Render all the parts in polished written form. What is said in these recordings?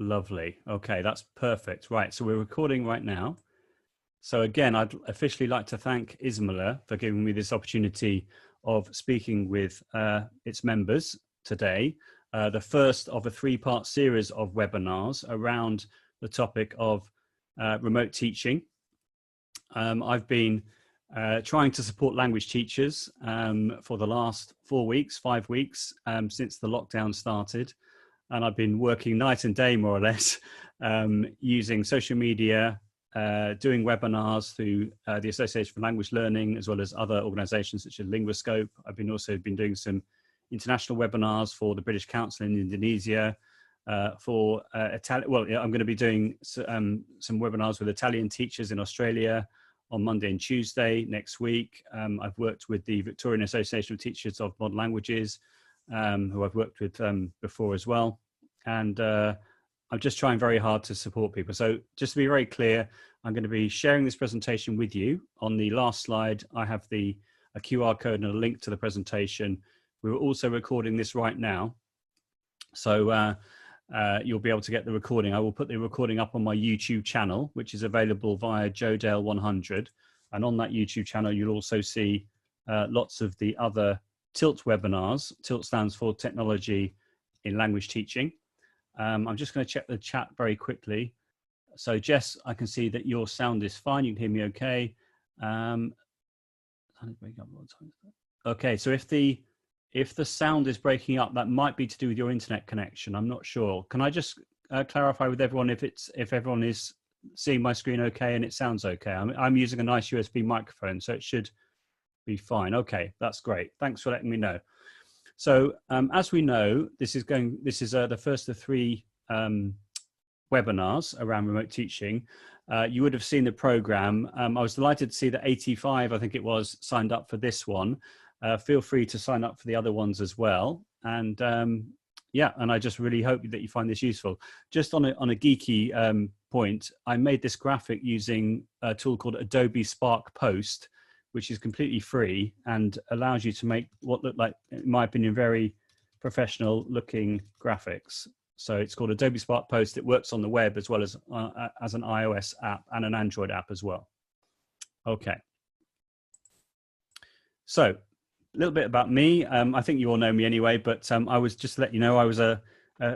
Lovely. Okay, that's perfect. Right, so we're recording right now. So again, I'd officially like to thank ISMLA for giving me this opportunity of speaking with its members today, the first of a three-part series of webinars around the topic of remote teaching. I've been trying to support language teachers for the last 5 weeks, since the lockdown started. And I've been working night and day, more or less, using social media, doing webinars through the Association for Language Learning, as well as other organizations such as Linguascope. I've also been doing some international webinars for the British Council in Indonesia, for Italian. Well, yeah, I'm going to be doing some webinars with Italian teachers in Australia on Monday and Tuesday next week. I've worked with the Victorian Association of Teachers of Modern Languages, who I've worked with before as well. And I'm just trying very hard to support people. So just to be very clear, I'm going to be sharing this presentation with you. On the last slide, I have a QR code and a link to the presentation. We're also recording this right now. So you'll be able to get the recording. I will put the recording up on my YouTube channel, which is available via JoeDale100. And on that YouTube channel, you'll also see lots of the other TILT webinars. TILT stands for Technology in Language Teaching. I'm just going to check the chat very quickly. So Jess, I can see that your sound is fine. You can hear me okay. Okay, so if the sound is breaking up, that might be to do with your internet connection. I'm not sure. Can I just clarify with everyone if everyone is seeing my screen okay and it sounds okay? I'm using a nice USB microphone, so it should be fine. Okay, that's great. Thanks for letting me know. So as we know, this is the first of 3 webinars around remote teaching. You would have seen the program. I was delighted to see that 85, I think it was, signed up for this one. Feel free to sign up for the other ones as well. And yeah, and I just really hope that you find this useful. Just on a geeky point, I made this graphic using a tool called Adobe Spark Post, which is completely free and allows you to make what look like, in my opinion, very professional looking graphics. So it's called Adobe Spark Post. It works on the web as well as an iOS app and an Android app as well. Okay. So a little bit about me. I think you all know me anyway, but I was just to let you know, I was a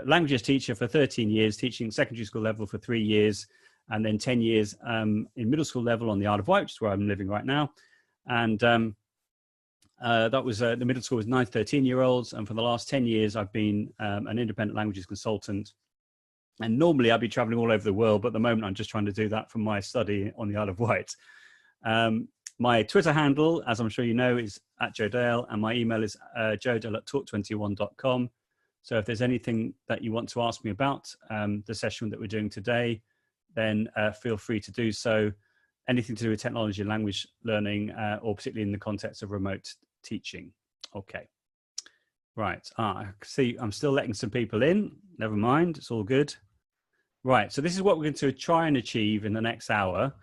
languages teacher for 13 years, teaching secondary school level for 3 years, and then 10 years in middle school level on the Isle of Wight, which is where I'm living right now. And that was the middle school was 9 to 13-year-olds, and for the last 10 years I've been an independent languages consultant. And normally I'd be traveling all over the world, but at the moment I'm just trying to do that from my study on the Isle of Wight. My Twitter handle, as I'm sure you know, is @JoeDale, and my email is joedale@talk21.com. So if there's anything that you want to ask me about the session that we're doing today, then feel free to do so. Anything to do with technology and language learning, or particularly in the context of remote teaching. Okay, right. I see I'm still letting some people in. Never mind, it's all good. Right, so this is what we're going to try and achieve in the next hour.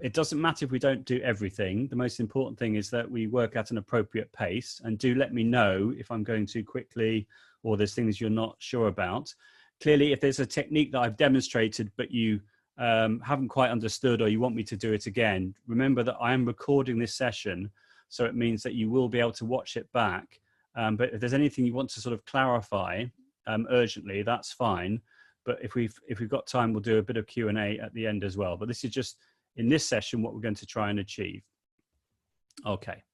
It doesn't matter if we don't do everything. The most important thing is that we work at an appropriate pace, and do let me know if I'm going too quickly or there's things you're not sure about. Clearly, if there's a technique that I've demonstrated, but you haven't quite understood or you want me to do it again, remember that I am recording this session, so it means that you will be able to watch it back. But if there's anything you want to sort of clarify urgently, that's fine. But if we've got time, we'll do a bit of Q&A at the end as well. But this is just, in this session, what we're going to try and achieve. Okay.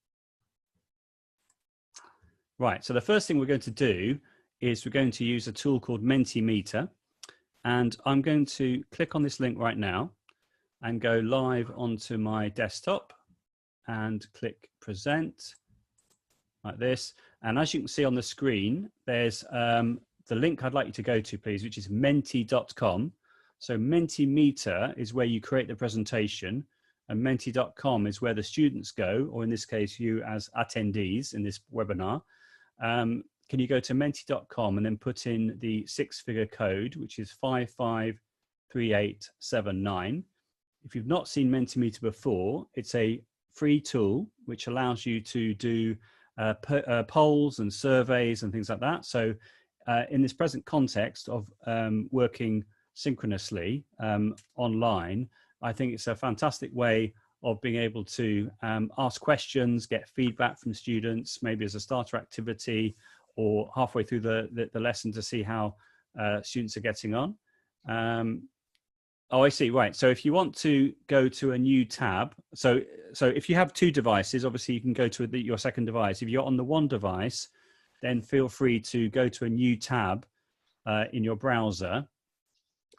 Right, so the first thing we're going to do is we're going to use a tool called Mentimeter. And I'm going to click on this link right now and go live onto my desktop and click present like this. And as you can see on the screen, there's the link I'd like you to go to, please, which is menti.com. So Mentimeter is where you create the presentation, and menti.com is where the students go, or in this case, you as attendees in this webinar. Can you go to menti.com and then put in the 6-figure code, which is 553879. If you've not seen Mentimeter before, it's a free tool which allows you to do polls and surveys and things like that. So in this present context of working synchronously online, I think it's a fantastic way of being able to ask questions, get feedback from students, maybe as a starter activity or halfway through the lesson to see how students are getting on. Oh, I see. Right. So if you want to go to a new tab, so if you have two devices, obviously you can go to your second device. If you're on the one device, then feel free to go to a new tab in your browser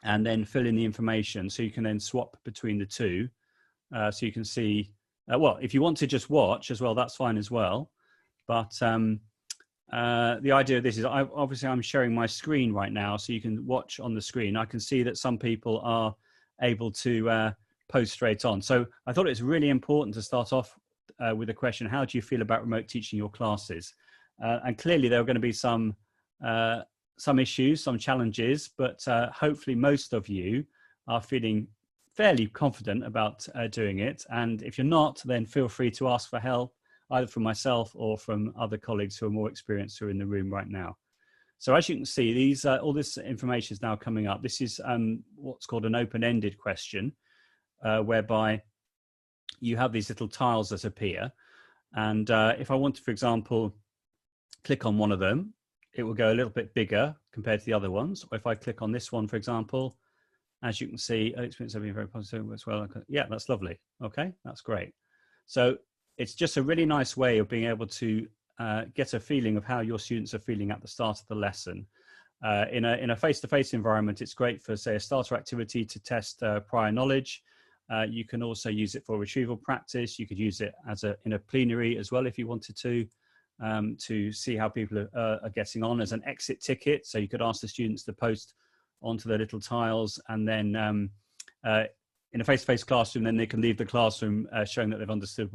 and then fill in the information. So you can then swap between the two. So you can see, well, if you want to just watch as well, that's fine as well. But the idea of this is obviously I'm sharing my screen right now, so you can watch on the screen. I can see that some people are able to post straight on. So I thought it's really important to start off with a question: how do you feel about remote teaching your classes? And clearly there are going to be some issues, some challenges, but hopefully most of you are feeling fairly confident about doing it. And if you're not, then feel free to ask for help, either from myself or from other colleagues who are more experienced who are in the room right now. So as you can see, these all this information is now coming up. This is what's called an open-ended question, whereby you have these little tiles that appear. And if I want to, for example, click on one of them, it will go a little bit bigger compared to the other ones. Or if I click on this one, for example, as you can see, experience having very positive as well. Yeah, that's lovely. Okay, that's great. So it's just a really nice way of being able to get a feeling of how your students are feeling at the start of the lesson. In a face-to-face environment, it's great for, say, a starter activity to test prior knowledge. You can also use it for retrieval practice. You could use it as in a plenary as well if you wanted to see how people are getting on, as an exit ticket. So you could ask the students to post onto their little tiles, and then in a face-to-face classroom, then they can leave the classroom showing that they've understood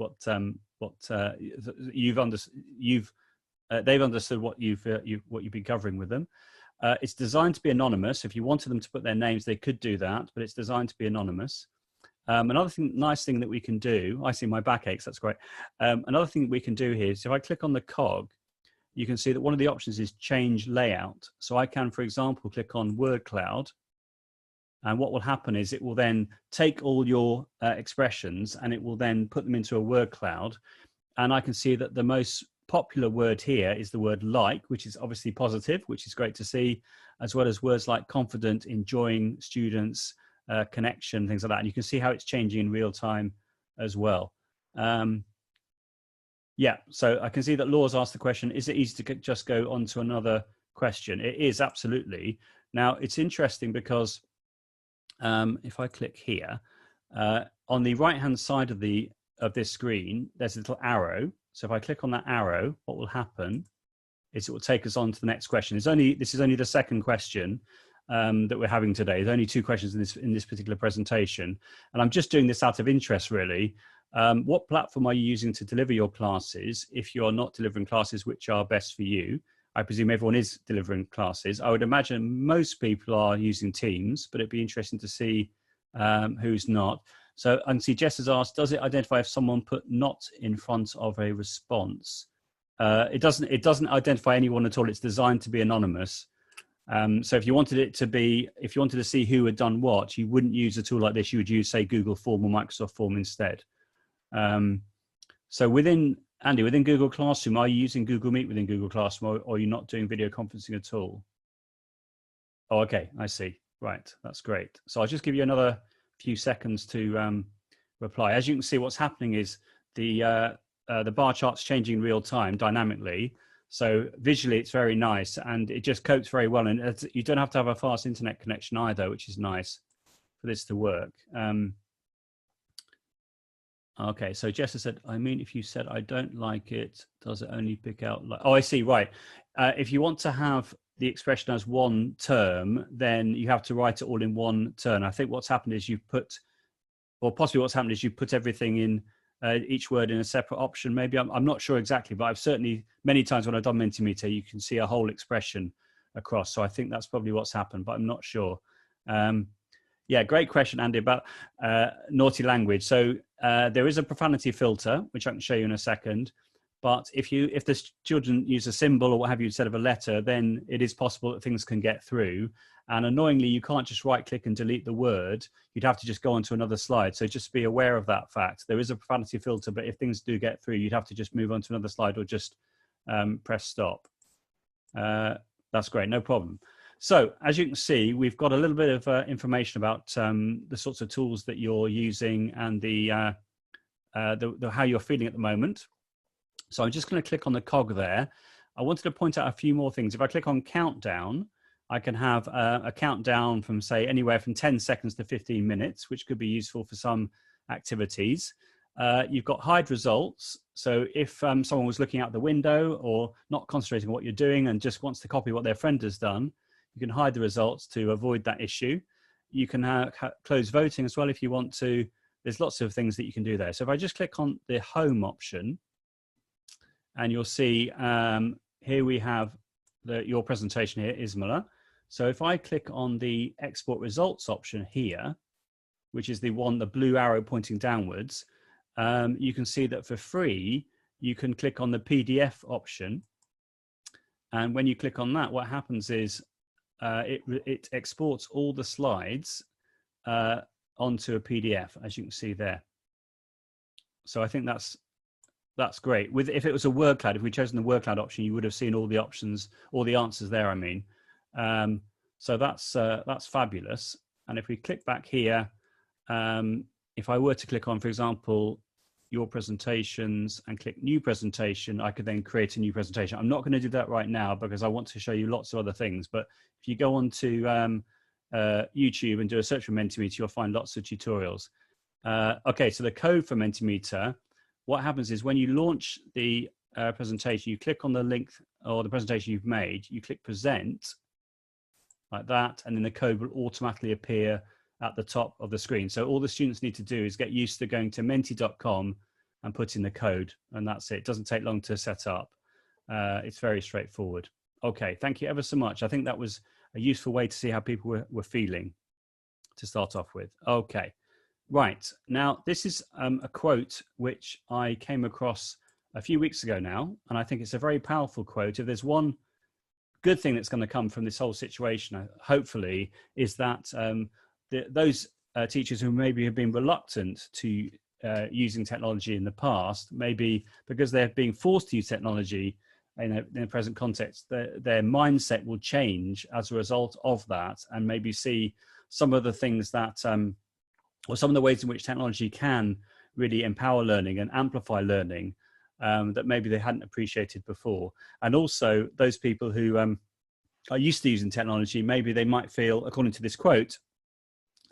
they've understood what you've been covering with them. It's designed to be anonymous. If you wanted them to put their names, they could do that, but it's designed to be anonymous. Another nice thing that we can do, I see my back aches, that's great. Another thing that we can do here is if I click on the cog, you can see that one of the options is change layout. So I can, for example, click on word cloud, and what will happen is it will then take all your expressions and it will then put them into a word cloud. And I can see that the most popular word here is the word like, which is obviously positive, which is great to see, as well as words like confident, enjoying, students, connection, things like that. And you can see how it's changing in real time as well. Yeah, so I can see that Laura's asked the question, is it easy to just go on to another question? It is, absolutely. Now, it's interesting because if I click here, on the right-hand side of this screen, there's a little arrow. So if I click on that arrow, what will happen is it will take us on to the next question. This is only the second question that we're having today. There's only two questions in this particular presentation. And I'm just doing this out of interest, really. What platform are you using to deliver your classes if you're not delivering classes which are best for you? I presume everyone is delivering classes. I would imagine most people are using Teams, but it'd be interesting to see who's not. So I can see Jess has asked, does it identify if someone put not in front of a response? It doesn't identify anyone at all. It's designed to be anonymous. So if you wanted to see who had done what, you wouldn't use a tool like this. You would use, say, Google Form or Microsoft Form instead. So within Google Classroom, are you using Google Meet within Google Classroom, or are you not doing video conferencing at all? Oh, okay, I see. Right, that's great. So I'll just give you another few seconds to reply. As you can see, what's happening is the bar chart's changing in real time dynamically. So visually, it's very nice, and it just copes very well. And you don't have to have a fast internet connection either, which is nice for this to work. Okay, so Jessica said, I mean, if you said I don't like it, does it only pick out like? Oh, I see, right. If you want to have the expression as one term, then you have to write it all in one term. I think what's happened is possibly what's happened is you put everything in, each word in a separate option. Maybe I'm not sure exactly, but I've certainly, many times when I've done Mentimeter, you can see a whole expression across. So I think that's probably what's happened, but I'm not sure. Yeah, great question, Andy, about naughty language. So there is a profanity filter, which I can show you in a second. But if the children use a symbol or what have you instead of a letter, then it is possible that things can get through. And annoyingly, you can't just right click and delete the word. You'd have to just go onto another slide. So just be aware of that fact. There is a profanity filter, but if things do get through, you'd have to just move on to another slide or just press stop. That's great, no problem. So as you can see, we've got a little bit of information about the sorts of tools that you're using and the how you're feeling at the moment. So I'm just going to click on the cog there. I wanted to point out a few more things. If I click on countdown, I can have a countdown from, say, anywhere from 10 seconds to 15 minutes, which could be useful for some activities. You've got hide results. So if someone was looking out the window or not concentrating on what you're doing and just wants to copy what their friend has done, you can hide the results to avoid that issue. You can close voting as well if you want to. There's lots of things that you can do there. So if I just click on the home option, and you'll see here we have your presentation here, ISMLA. So if I click on the export results option here, which is the blue arrow pointing downwards, you can see that for free, you can click on the PDF option. And when you click on that, what happens is it exports all the slides onto a PDF, as you can see there. So I think that's great. If it was a word cloud, if we'd chosen the word cloud option, you would have seen all the options, all the answers there, I mean. So that's fabulous. And if we click back here, if I were to click on, for example, your presentations and click new presentation, I could then create a new presentation. I'm not going to do that right now because I want to show you lots of other things. But if you go on to YouTube and do a search for Mentimeter, you'll find lots of tutorials. Okay, so the code for Mentimeter, what happens is when you launch the presentation, you click on the link or the presentation you've made, you click present like that, and then the code will automatically appear at the top of the screen. So all the students need to do is get used to going to menti.com and put in the code, and that's it. It doesn't take long to set up. It's very straightforward. Okay, thank you ever so much. I think that was a useful way to see how people were feeling to start off with. Okay. Right, now this is a quote which I came across a few weeks ago now, and I think it's a very powerful quote. If there's one good thing that's going to come from this whole situation, hopefully, is that those teachers who maybe have been reluctant to using technology in the past, maybe because they're being forced to use technology in the present context, their mindset will change as a result of that, and maybe see some of the things that or some of the ways in which technology can really empower learning and amplify learning that maybe they hadn't appreciated before. And also those people who are used to using technology, maybe they might feel, according to this quote,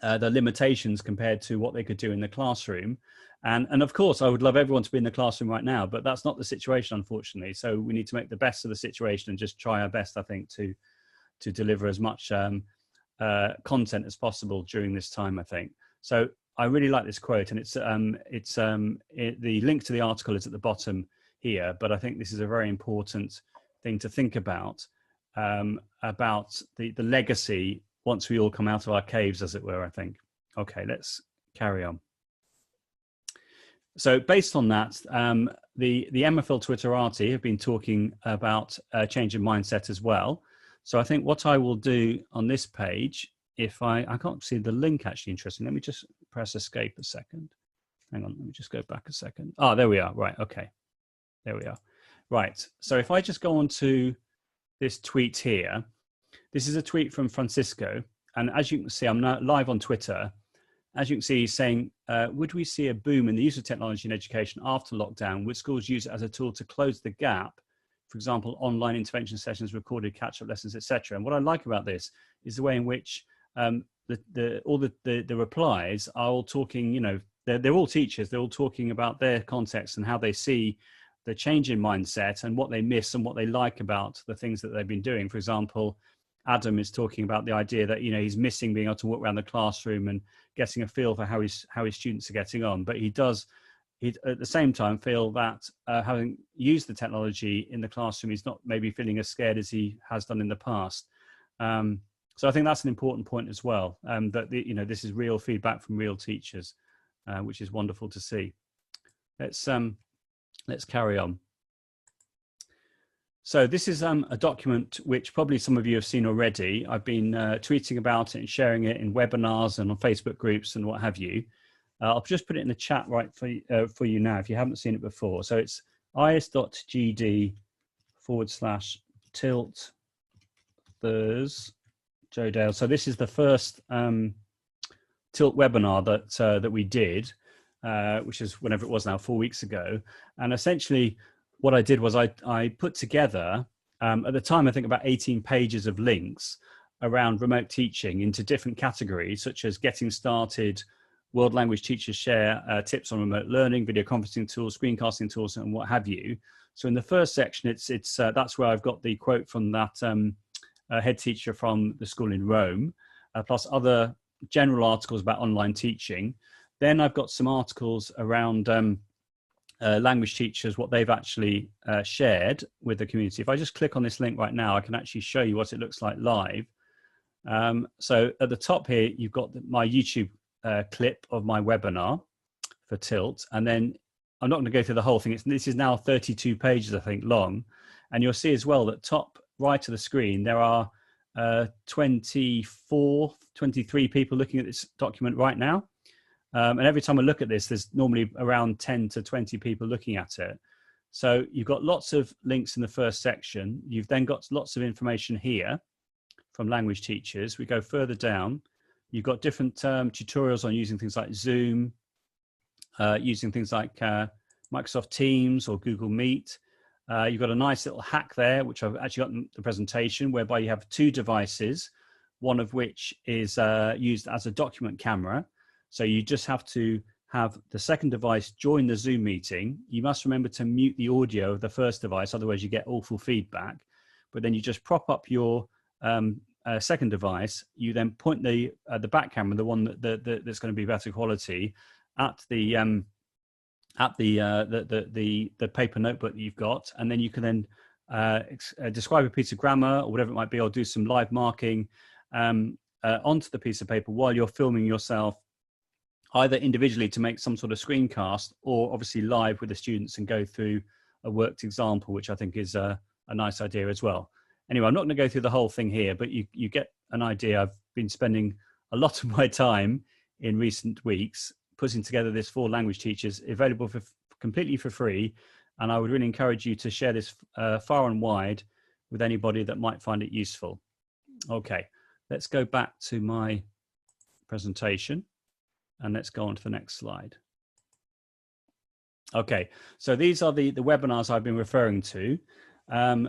the limitations compared to what they could do in the classroom. And of course, I would love everyone to be in the classroom right now, but that's not the situation, unfortunately. So we need to make the best of the situation and just try our best, I think, to deliver as much content as possible during this time, I think. So I really like this quote, and the link to the article is at the bottom here, but I think this is a very important thing to think about the legacy once we all come out of our caves, as it were, I think. Okay, let's carry on. So based on that, the MFL Twitterati have been talking about a change in mindset as well. So I think what I will do on this page, if I can't see the link actually, interesting. Let me just press escape a second. Hang on, let me just go back a second. Oh, there we are. Right, okay. There we are. Right, so if I just go on to this tweet here, this is a tweet from Francisco. And as you can see, I'm now live on Twitter. As you can see, he's saying, would we see a boom in the use of technology in education after lockdown? Would schools use it as a tool to close the gap? For example, online intervention sessions, recorded catch-up lessons, etc. And what I like about this is the way in which all the replies are all talking, you know, they're all teachers. They're all talking about their context and how they see the change in mindset and what they miss and what they like about the things that they've been doing. For example, Adam is talking about the idea that, you know, he's missing being able to walk around the classroom and getting a feel for how his students are getting on. But he at the same time feel that having used the technology in the classroom, he's not maybe feeling as scared as he has done in the past. So I think that's an important point as well, that this is real feedback from real teachers, which is wonderful to see. Let's carry on. So this is a document which probably some of you have seen already. I've been tweeting about it and sharing it in webinars and on Facebook groups and what have you. I'll just put it in the chat right for you now if you haven't seen it before. So it's is.gd/tilt Joe Dale. So this is the first Tilt webinar that we did, which is whenever it was now, 4 weeks ago. And essentially what I did was I put together, at the time, I think about 18 pages of links around remote teaching into different categories, such as getting started, world language teachers share tips on remote learning, video conferencing tools, screencasting tools, and what have you. So in the first section, it's that's where I've got the quote from that head teacher from the school in Rome, plus other general articles about online teaching. Then I've got some articles around language teachers, what they've actually shared with the community. If I just click on this link right now, I can actually show you what it looks like live. So at the top here, you've got my YouTube clip of my webinar for Tilt. And then I'm not going to go through the whole thing. This is now 32 pages, I think, long. And you'll see as well that top right of the screen, there are 23 people looking at this document right now. And every time I look at this, there's normally around 10 to 20 people looking at it. So you've got lots of links in the first section. You've then got lots of information here from language teachers. We go further down. You've got different tutorials on using things like Zoom, using things like Microsoft Teams or Google Meet. You've got a nice little hack there, which I've actually got in the presentation, whereby you have two devices, one of which is used as a document camera. So you just have to have the second device join the Zoom meeting. You must remember to mute the audio of the first device, otherwise you get awful feedback. But then you just prop up your second device. You then point the back camera, the one that's going to be better quality, at the paper notebook that you've got, and then you can then describe a piece of grammar or whatever it might be, or do some live marking onto the piece of paper while you're filming yourself, either individually to make some sort of screencast, or obviously live with the students and go through a worked example, which I think is a nice idea as well. Anyway, I'm not going to go through the whole thing here, but you get an idea. I've been spending a lot of my time in recent weeks putting together this for language teachers, available completely for free. And I would really encourage you to share this far and wide with anybody that might find it useful. Okay, let's go back to my presentation and let's go on to the next slide. Okay, so these are the webinars I've been referring to.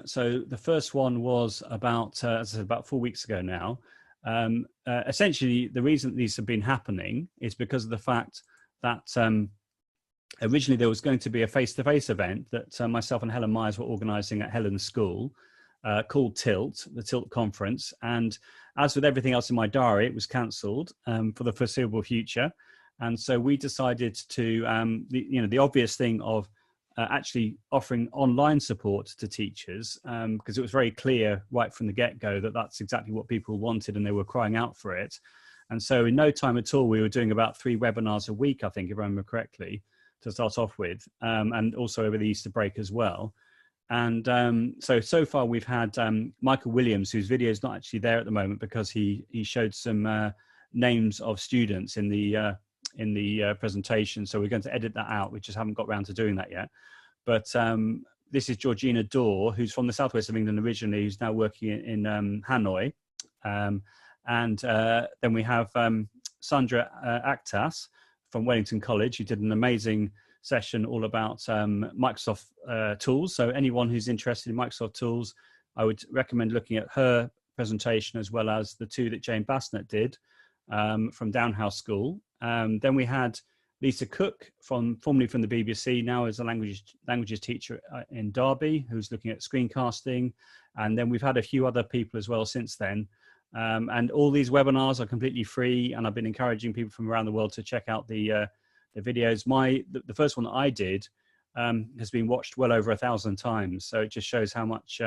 So the first one was about, as I said, about 4 weeks ago now. Essentially, the reason these have been happening is because of the fact that originally there was going to be a face-to-face event that myself and Helen Myers were organising at Helen's school called Tilt, the Tilt conference. And as with everything else in my diary, it was cancelled for the foreseeable future. And so we decided to, the obvious thing of actually offering online support to teachers, because it was very clear right from the get-go that that's exactly what people wanted and they were crying out for it. And so in no time at all, we were doing about 3 webinars a week, I think, if I remember correctly, to start off with, and also over the Easter break as well. And so far we've had Michael Williams, whose video is not actually there at the moment because he showed some names of students in the presentation. So we're going to edit that out. We just haven't got around to doing that yet. But this is Georgina Dorr, who's from the southwest of England originally, who's now working in Hanoi. And then we have Sandra Aktas from Wellington College, who did an amazing session all about Microsoft tools. So anyone who's interested in Microsoft tools, I would recommend looking at her presentation as well as the 2 that Jane Basnett did from Downhouse School. Then we had Lisa Cook, formerly from the BBC, now as a languages teacher in Derby, who's looking at screencasting. And then we've had a few other people as well since then. And all these webinars are completely free, and I've been encouraging people from around the world to check out the videos. The first one that I did has been watched well over 1,000 times, so it just shows how much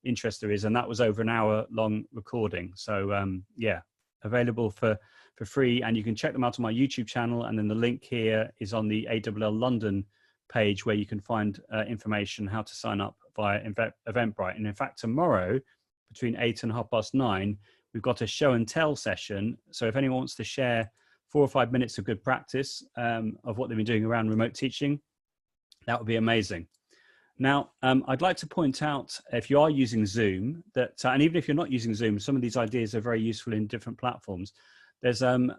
interest there is, and that was over an hour-long recording. So yeah, available for free, and you can check them out on my YouTube channel, and then the link here is on the ALL London page where you can find information how to sign up via Eventbrite. And in fact, tomorrow between 8 and 9:30, we've got a show and tell session. So if anyone wants to share 4 or 5 minutes of good practice of what they've been doing around remote teaching, that would be amazing. Now, I'd like to point out, if you are using Zoom, that, and even if you're not using Zoom, some of these ideas are very useful in different platforms. There's an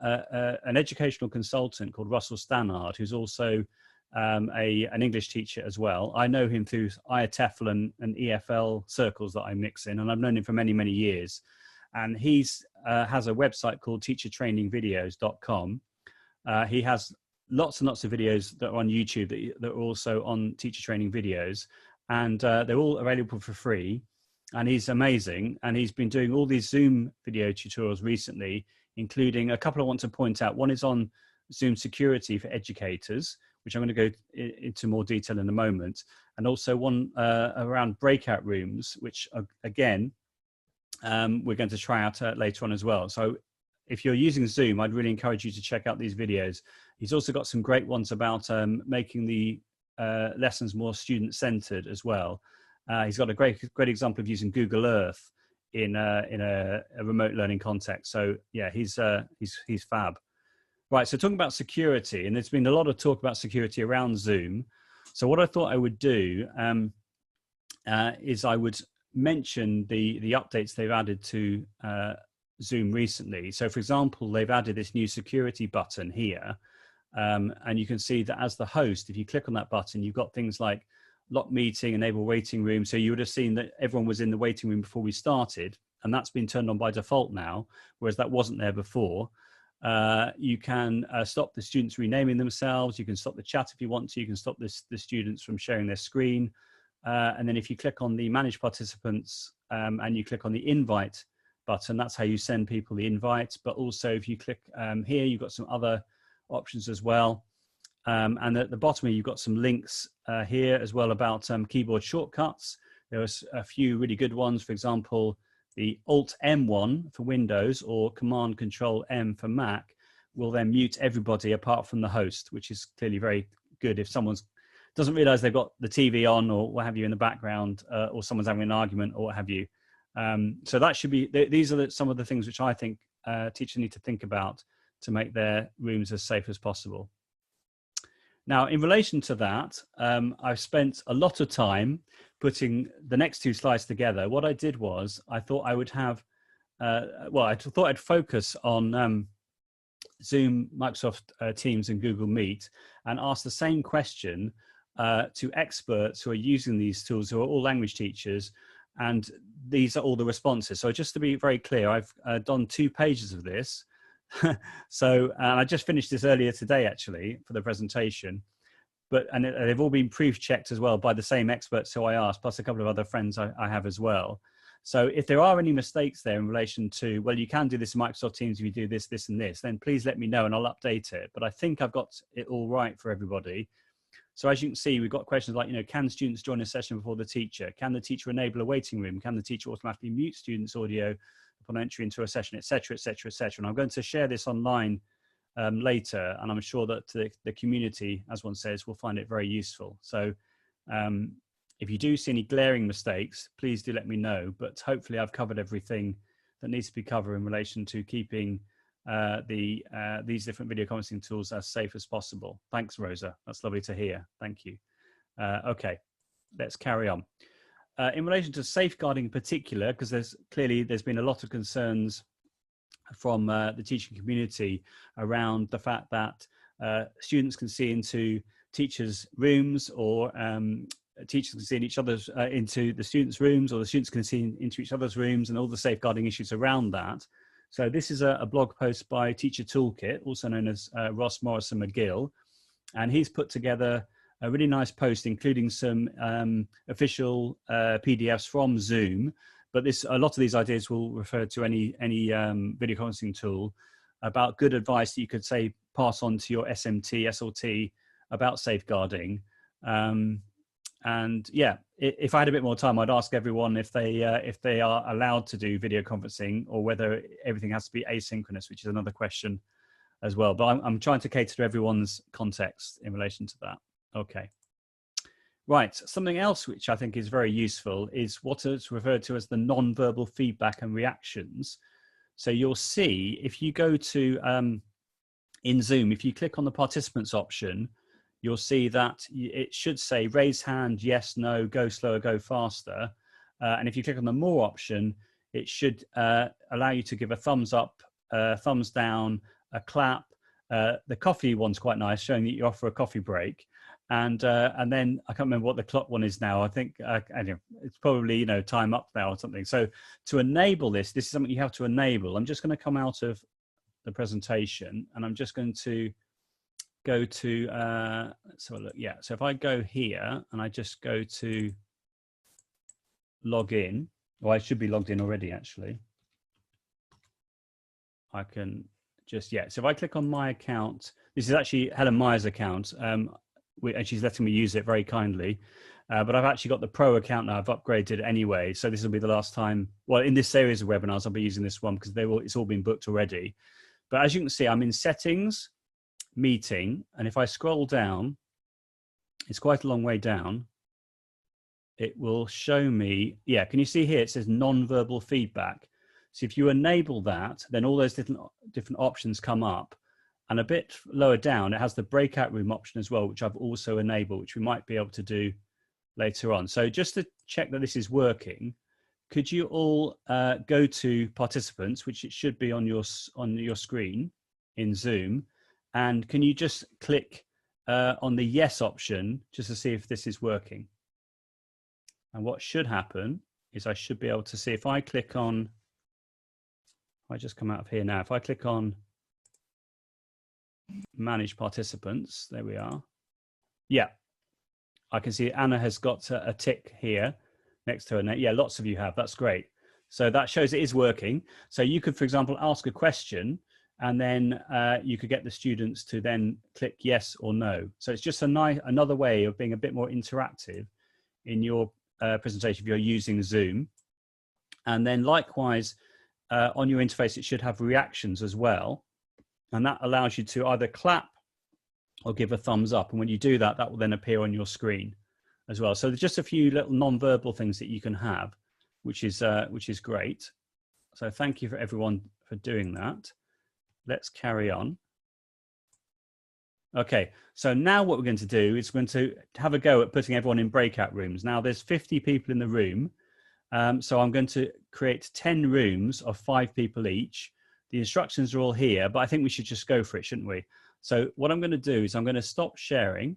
educational consultant called Russell Stannard, who's also an English teacher as well. I know him through IATEFL and EFL circles that I mix in, and I've known him for many, many years. And he's has a website called teachertrainingvideos.com. He has lots and lots of videos that are on YouTube that are also on teacher training videos, and they're all available for free. And he's amazing, and he's been doing all these Zoom video tutorials recently, including a couple I want to point out. One is on Zoom security for educators, which I'm going to go into more detail in a moment, and also one around breakout rooms, which again we're going to try out later on as well. So if you're using Zoom, I'd really encourage you to check out these videos. He's also got some great ones about making the lessons more student-centered as well. He's got a great example of using Google Earth in a remote learning context. So yeah, he's fab. Right, so talking about security, and there's been a lot of talk about security around Zoom. So what I thought I would do is I would mention the updates they've added to Zoom recently. So for example, they've added this new security button here, and you can see that as the host, if you click on that button, you've got things like lock meeting, enable waiting room. So you would have seen that everyone was in the waiting room before we started, and that's been turned on by default now, whereas that wasn't there before. You can stop the students renaming themselves. You can stop the chat if you want to. You can stop the students from sharing their screen. And then if you click on the manage participants and you click on the invite button, that's how you send people the invite. But also if you click here, you've got some other options as well. And at the bottom here, you've got some links here as well about keyboard shortcuts. There are a few really good ones. For example, the Alt-M one for Windows or Command-Control-M for Mac will then mute everybody apart from the host, which is clearly very good if someone doesn't realize they've got the TV on or what have you in the background, or someone's having an argument or what have you. So that should be, these are some of the things which I think teachers need to think about to make their rooms as safe as possible. Now, in relation to that, I've spent a lot of time putting the next two slides together. What I did was I thought I would have, I thought I'd focus on Zoom, Microsoft Teams and Google Meet and ask the same question to experts who are using these tools, who are all language teachers, and these are all the responses. So just to be very clear, I've done 2 pages of this. So I just finished this earlier today, actually, for the presentation. And they've all been proof checked as well by the same experts who I asked, plus a couple of other friends I have as well. So if there are any mistakes there in relation to, well, you can do this in Microsoft Teams if you do this, this, and this, then please let me know and I'll update it. But I think I've got it all right for everybody. So as you can see, we've got questions like, can students join a session before the teacher? Can the teacher enable a waiting room? Can the teacher automatically mute students' audio upon entry into a session, et cetera, et cetera, et cetera. And I'm going to share this online later, and I'm sure that the community, as one says, will find it very useful. So if you do see any glaring mistakes, please do let me know, but hopefully I've covered everything that needs to be covered in relation to keeping these different video conferencing tools as safe as possible. Thanks, Rosa. That's lovely to hear. Thank you. Okay, let's carry on. In relation to safeguarding in particular, because there's been a lot of concerns from the teaching community around the fact that students can see into teachers' rooms, or teachers can see in each other's into the students' rooms, or the students can see into each other's rooms, and all the safeguarding issues around that. So this is a blog post by Teacher Toolkit, also known as Ross Morrison McGill, and he's put together a really nice post, including some official PDFs from Zoom. But a lot of these ideas will refer to any video conferencing tool, about good advice that you could say pass on to your SMT, SLT about safeguarding. And yeah, if I had a bit more time, I'd ask everyone if they are allowed to do video conferencing, or whether everything has to be asynchronous, which is another question as well. But I'm trying to cater to everyone's context in relation to that. Okay. Right, something else which I think is very useful is what is referred to as the non-verbal feedback and reactions. So you'll see if you go to, in Zoom, if you click on the participants option, you'll see that it should say raise hand, yes, no, go slower, go faster. And if you click on the more option, it should allow you to give a thumbs up, thumbs down, a clap. The coffee one's quite nice, showing that you offer a coffee break. And then I can't remember what the clock one is now. I think anyway, it's probably time up now or something. So to enable this is something you have to enable. I'm just going to come out of the presentation and I'm just going to go to let's have a look. Yeah, so if I go here and I just go to log in, well, I should be logged in already actually. I can just, yeah, so if I click on my account, this is actually Helen Meyer's account, and she's letting me use it very kindly, but I've actually got the pro account now. I've upgraded anyway, so this will be the last time, well, in this series of webinars I'll be using this one because it's all been booked already. But as you can see, I'm in settings, meeting, and if I scroll down, it's quite a long way down, it will show me, yeah, can you see here it says non-verbal feedback. So if you enable that, then all those different options come up, and a bit lower down it has the breakout room option as well, which I've also enabled, which we might be able to do later on. So just to check that this is working, could you all go to participants, which it should be on your screen in Zoom, and can you just click on the yes option just to see if this is working? And what should happen is I should be able to see if I click on, I just come out of here now, if I click on manage participants, there we are. Yeah, I can see Anna has got a tick here next to her name. Yeah, lots of you have, that's great. So that shows it is working. So you could, for example, ask a question and then you could get the students to then click yes or no. So it's just another way of being a bit more interactive in your presentation if you're using Zoom. And then likewise, on your interface, it should have reactions as well. And that allows you to either clap or give a thumbs up. And when you do that, that will then appear on your screen as well. So there's just a few little non-verbal things that you can have, which is great. So thank you for everyone for doing that. Let's carry on. Okay, so now what we're going to do is we're going to have a go at putting everyone in breakout rooms. Now there's 50 people in the room. So I'm going to create 10 rooms of 5 people each. The instructions are all here, but I think we should just go for it, shouldn't we? So what I'm going to do is I'm going to stop sharing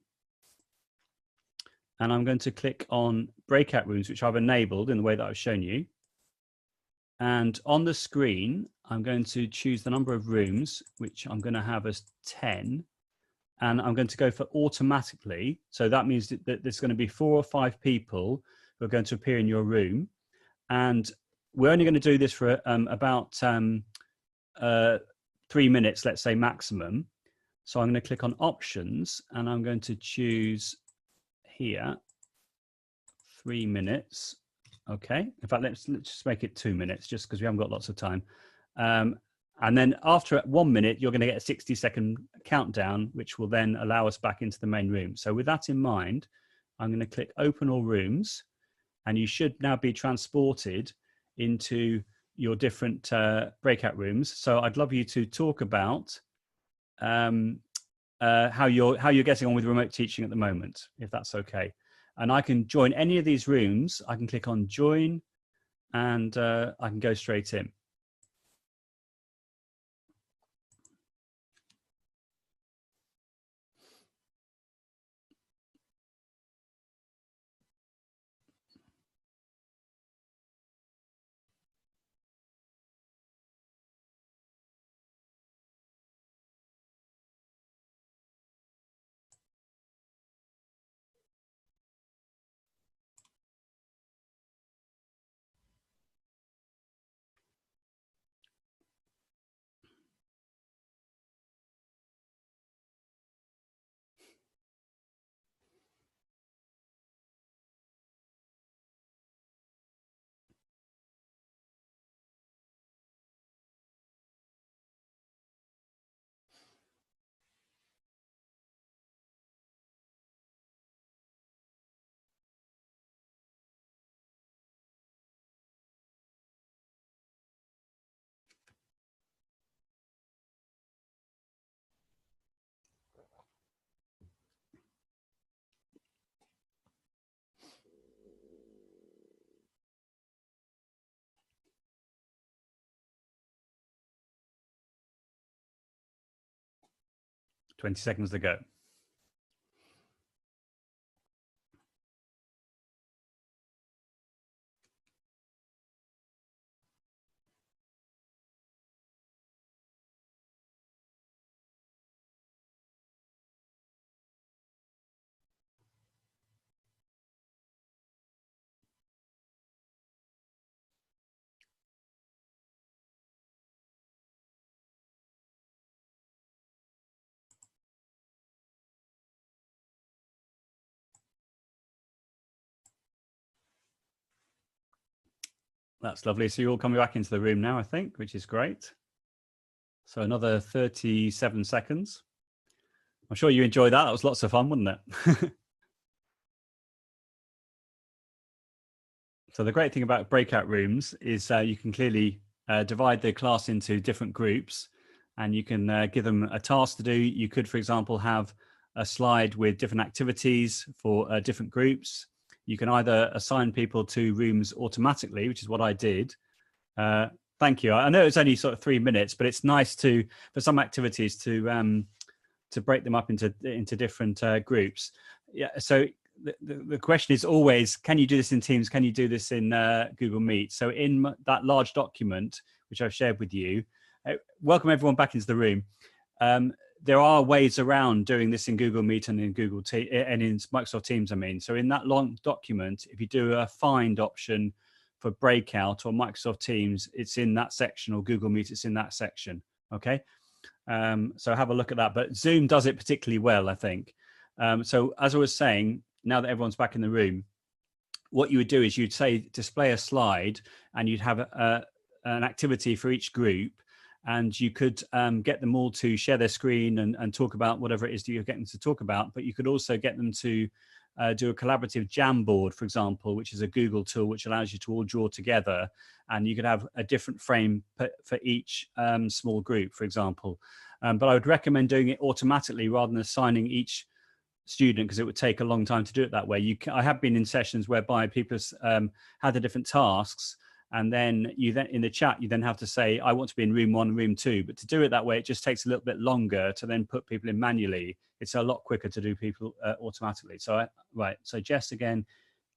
and I'm going to click on breakout rooms, which I've enabled in the way that I've shown you. And on the screen, I'm going to choose the number of rooms, which I'm going to have as 10. And I'm going to go for automatically. So that means that there's going to be 4 or 5 people who are going to appear in your room. And we're only going to do this for about 3 minutes, let's say maximum. So I'm going to click on options and I'm going to choose here 3 minutes. Okay, in fact, let's just make it 2 minutes just because we haven't got lots of time. And then after 1 minute, you're going to get a 60-second countdown, which will then allow us back into the main room. So with that in mind, I'm going to click open all rooms, and you should now be transported into your different breakout rooms. So I'd love you to talk about how you're getting on with remote teaching at the moment, if that's okay. And I can join any of these rooms. I can click on join, and I can go straight in. 20 seconds to go. That's lovely. So you're all coming back into the room now, I think, which is great. So another 37 seconds. I'm sure you enjoyed that. That was lots of fun, wasn't it? So the great thing about breakout rooms is you can clearly divide the class into different groups, and you can give them a task to do. You could, for example, have a slide with different activities for different groups. You can either assign people to rooms automatically, which is what I did. Thank you. I know it's only sort of 3 minutes, but it's nice to, for some activities, to break them up into different groups. Yeah. So the question is always, can you do this in Teams? Can you do this in Google Meet? So in that large document, which I've shared with you, welcome everyone back into the room. There are ways around doing this in Google Meet and in and in Microsoft Teams, I mean. So in that long document, if you do a find option for breakout or Microsoft Teams, it's in that section, or Google Meet, it's in that section. Okay. So have a look at that. But Zoom does it particularly well, I think. So as I was saying, now that everyone's back in the room, what you would do is you'd say display a slide, and you'd have an activity for each group, and you could get them all to share their screen and talk about whatever it is that you're getting them to talk about. But you could also get them to do a collaborative Jamboard, for example, which is a Google tool which allows you to all draw together, and you could have a different frame for each small group, for example. But I would recommend doing it automatically rather than assigning each student, because it would take a long time to do it that way. I have been in sessions whereby people had the different tasks, and then in the chat you then have to say, I want to be in room 1, room 2. But to do it that way, it just takes a little bit longer to then put people in manually. It's a lot quicker to do people automatically. So right. So Jess, again,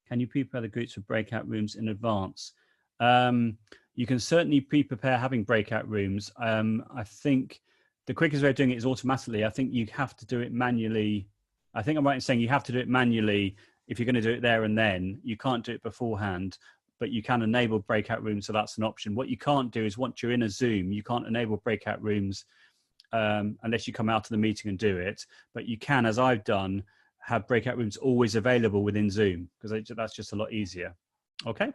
can you prepare the groups for breakout rooms in advance? You can certainly pre-prepare having breakout rooms. I think the quickest way of doing it is automatically. I think you have to do it manually. I think I'm right in saying you have to do it manually if you're going to do it there and then. You can't do it beforehand, but you can enable breakout rooms, so that's an option. What you can't do is, once you're in a Zoom, you can't enable breakout rooms unless you come out of the meeting and do it. But you can, as I've done, have breakout rooms always available within Zoom, because that's just a lot easier. Okay,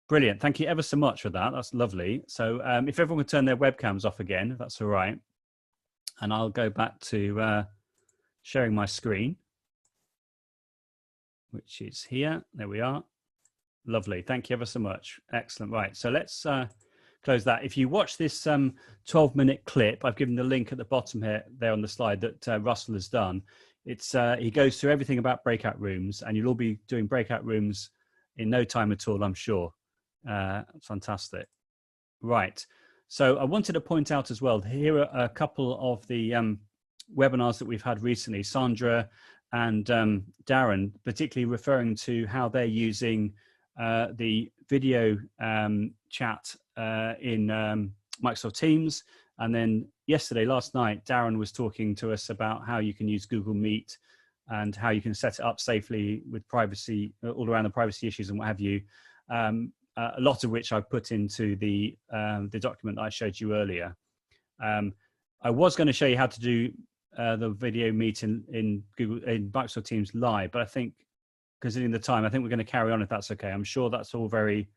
brilliant. Thank you ever so much for that. That's lovely. So if everyone could turn their webcams off again, if that's all right. And I'll go back to sharing my screen, which is here. There we are. Lovely. Thank you ever so much. Excellent. Right. So let's close that. If you watch this 12-minute clip, I've given the link at the bottom there on the slide that Russell has done. He goes through everything about breakout rooms, and you'll all be doing breakout rooms in no time at all, I'm sure. Fantastic. Right. So I wanted to point out as well, here are a couple of the webinars that we've had recently. Sandra and Darren, particularly referring to how they're using the video chat in Microsoft Teams. And then last night, Darren was talking to us about how you can use Google Meet and how you can set it up safely with privacy, all around the privacy issues and what have you. A lot of which I've put into the document that I showed you earlier. I was going to show you how to do the video meet in Microsoft Teams live, but I think, considering the time, I think we're going to carry on if that's okay. I'm sure that's all very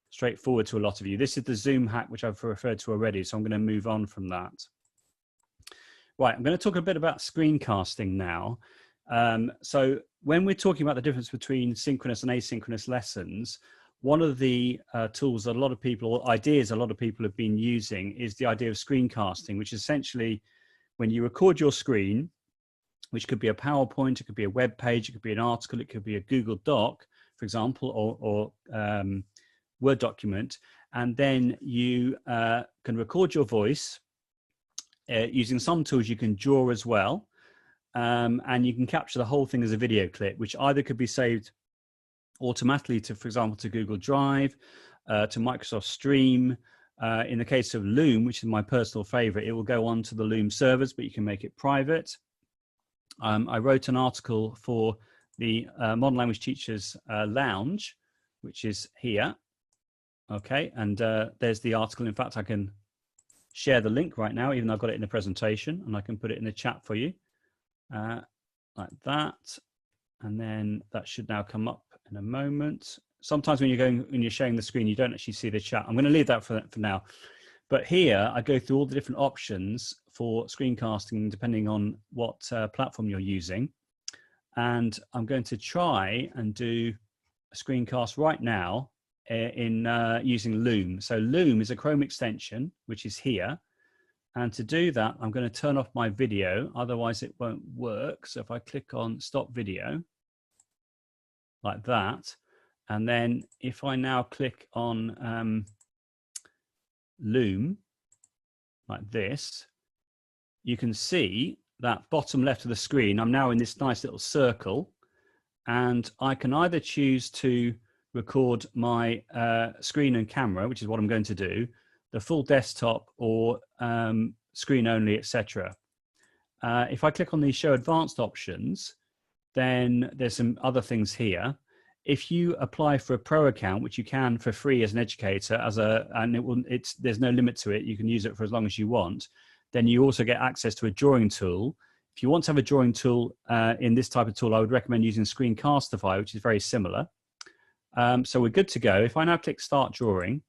straightforward to a lot of you. This is the Zoom hack, which I've referred to already, so I'm going to move on from that. Right, I'm going to talk a bit about screencasting now. So when we're talking about the difference between synchronous and asynchronous lessons, one of the tools that ideas a lot of people have been using is the idea of screencasting, which is essentially when you record your screen, which could be a PowerPoint, it could be a web page, it could be an article, it could be a Google Doc, for example, or Word document, and then you can record your voice, using some tools, you can draw as well. And you can capture the whole thing as a video clip, which either could be saved automatically to, for example, to Google Drive, to Microsoft Stream. In the case of Loom, which is my personal favorite, it will go on to the Loom servers, but you can make it private. I wrote an article for the Modern Language Teachers Lounge, which is here. Okay, and there's the article. In fact, I can share the link right now, even though I've got it in the presentation, and I can put it in the chat for you. Like that, and then that should now come up in a moment. Sometimes when you're sharing the screen, you don't actually see the chat. I'm going to leave that for now. But here I go through all the different options for screencasting depending on what platform you're using, and I'm going to try and do a screencast right now in using Loom. So Loom is a Chrome extension, which is here. And to do that, I'm going to turn off my video, otherwise it won't work. So if I click on stop video, like that, and then if I now click on Loom, like this, you can see that bottom left of the screen, I'm now in this nice little circle, and I can either choose to record my screen and camera, which is what I'm going to do, the full desktop, or screen only, etc. If I click on the show advanced options, then there's some other things here. If you apply for a pro account, which you can for free as an educator, there's no limit to it, you can use it for as long as you want, then you also get access to a drawing tool. If you want to have a drawing tool in this type of tool, I would recommend using Screencastify, which is very similar. So we're good to go. If I now click start recording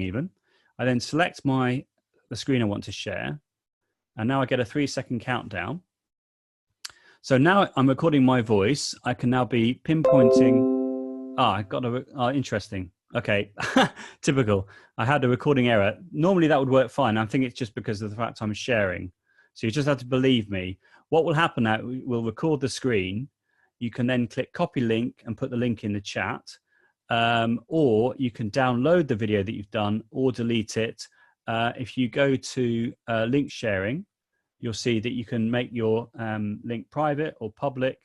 even, I then select the screen I want to share, and now I get a 3-second countdown. So now I'm recording my voice. I can now be pinpointing. Interesting. Okay, typical. I had a recording error. Normally that would work fine. I think it's just because of the fact I'm sharing. So you just have to believe me. What will happen now, we'll record the screen. You can then click copy link and put the link in the chat. Or you can download the video that you've done or delete it. If you go to link sharing, you'll see that you can make your link private or public.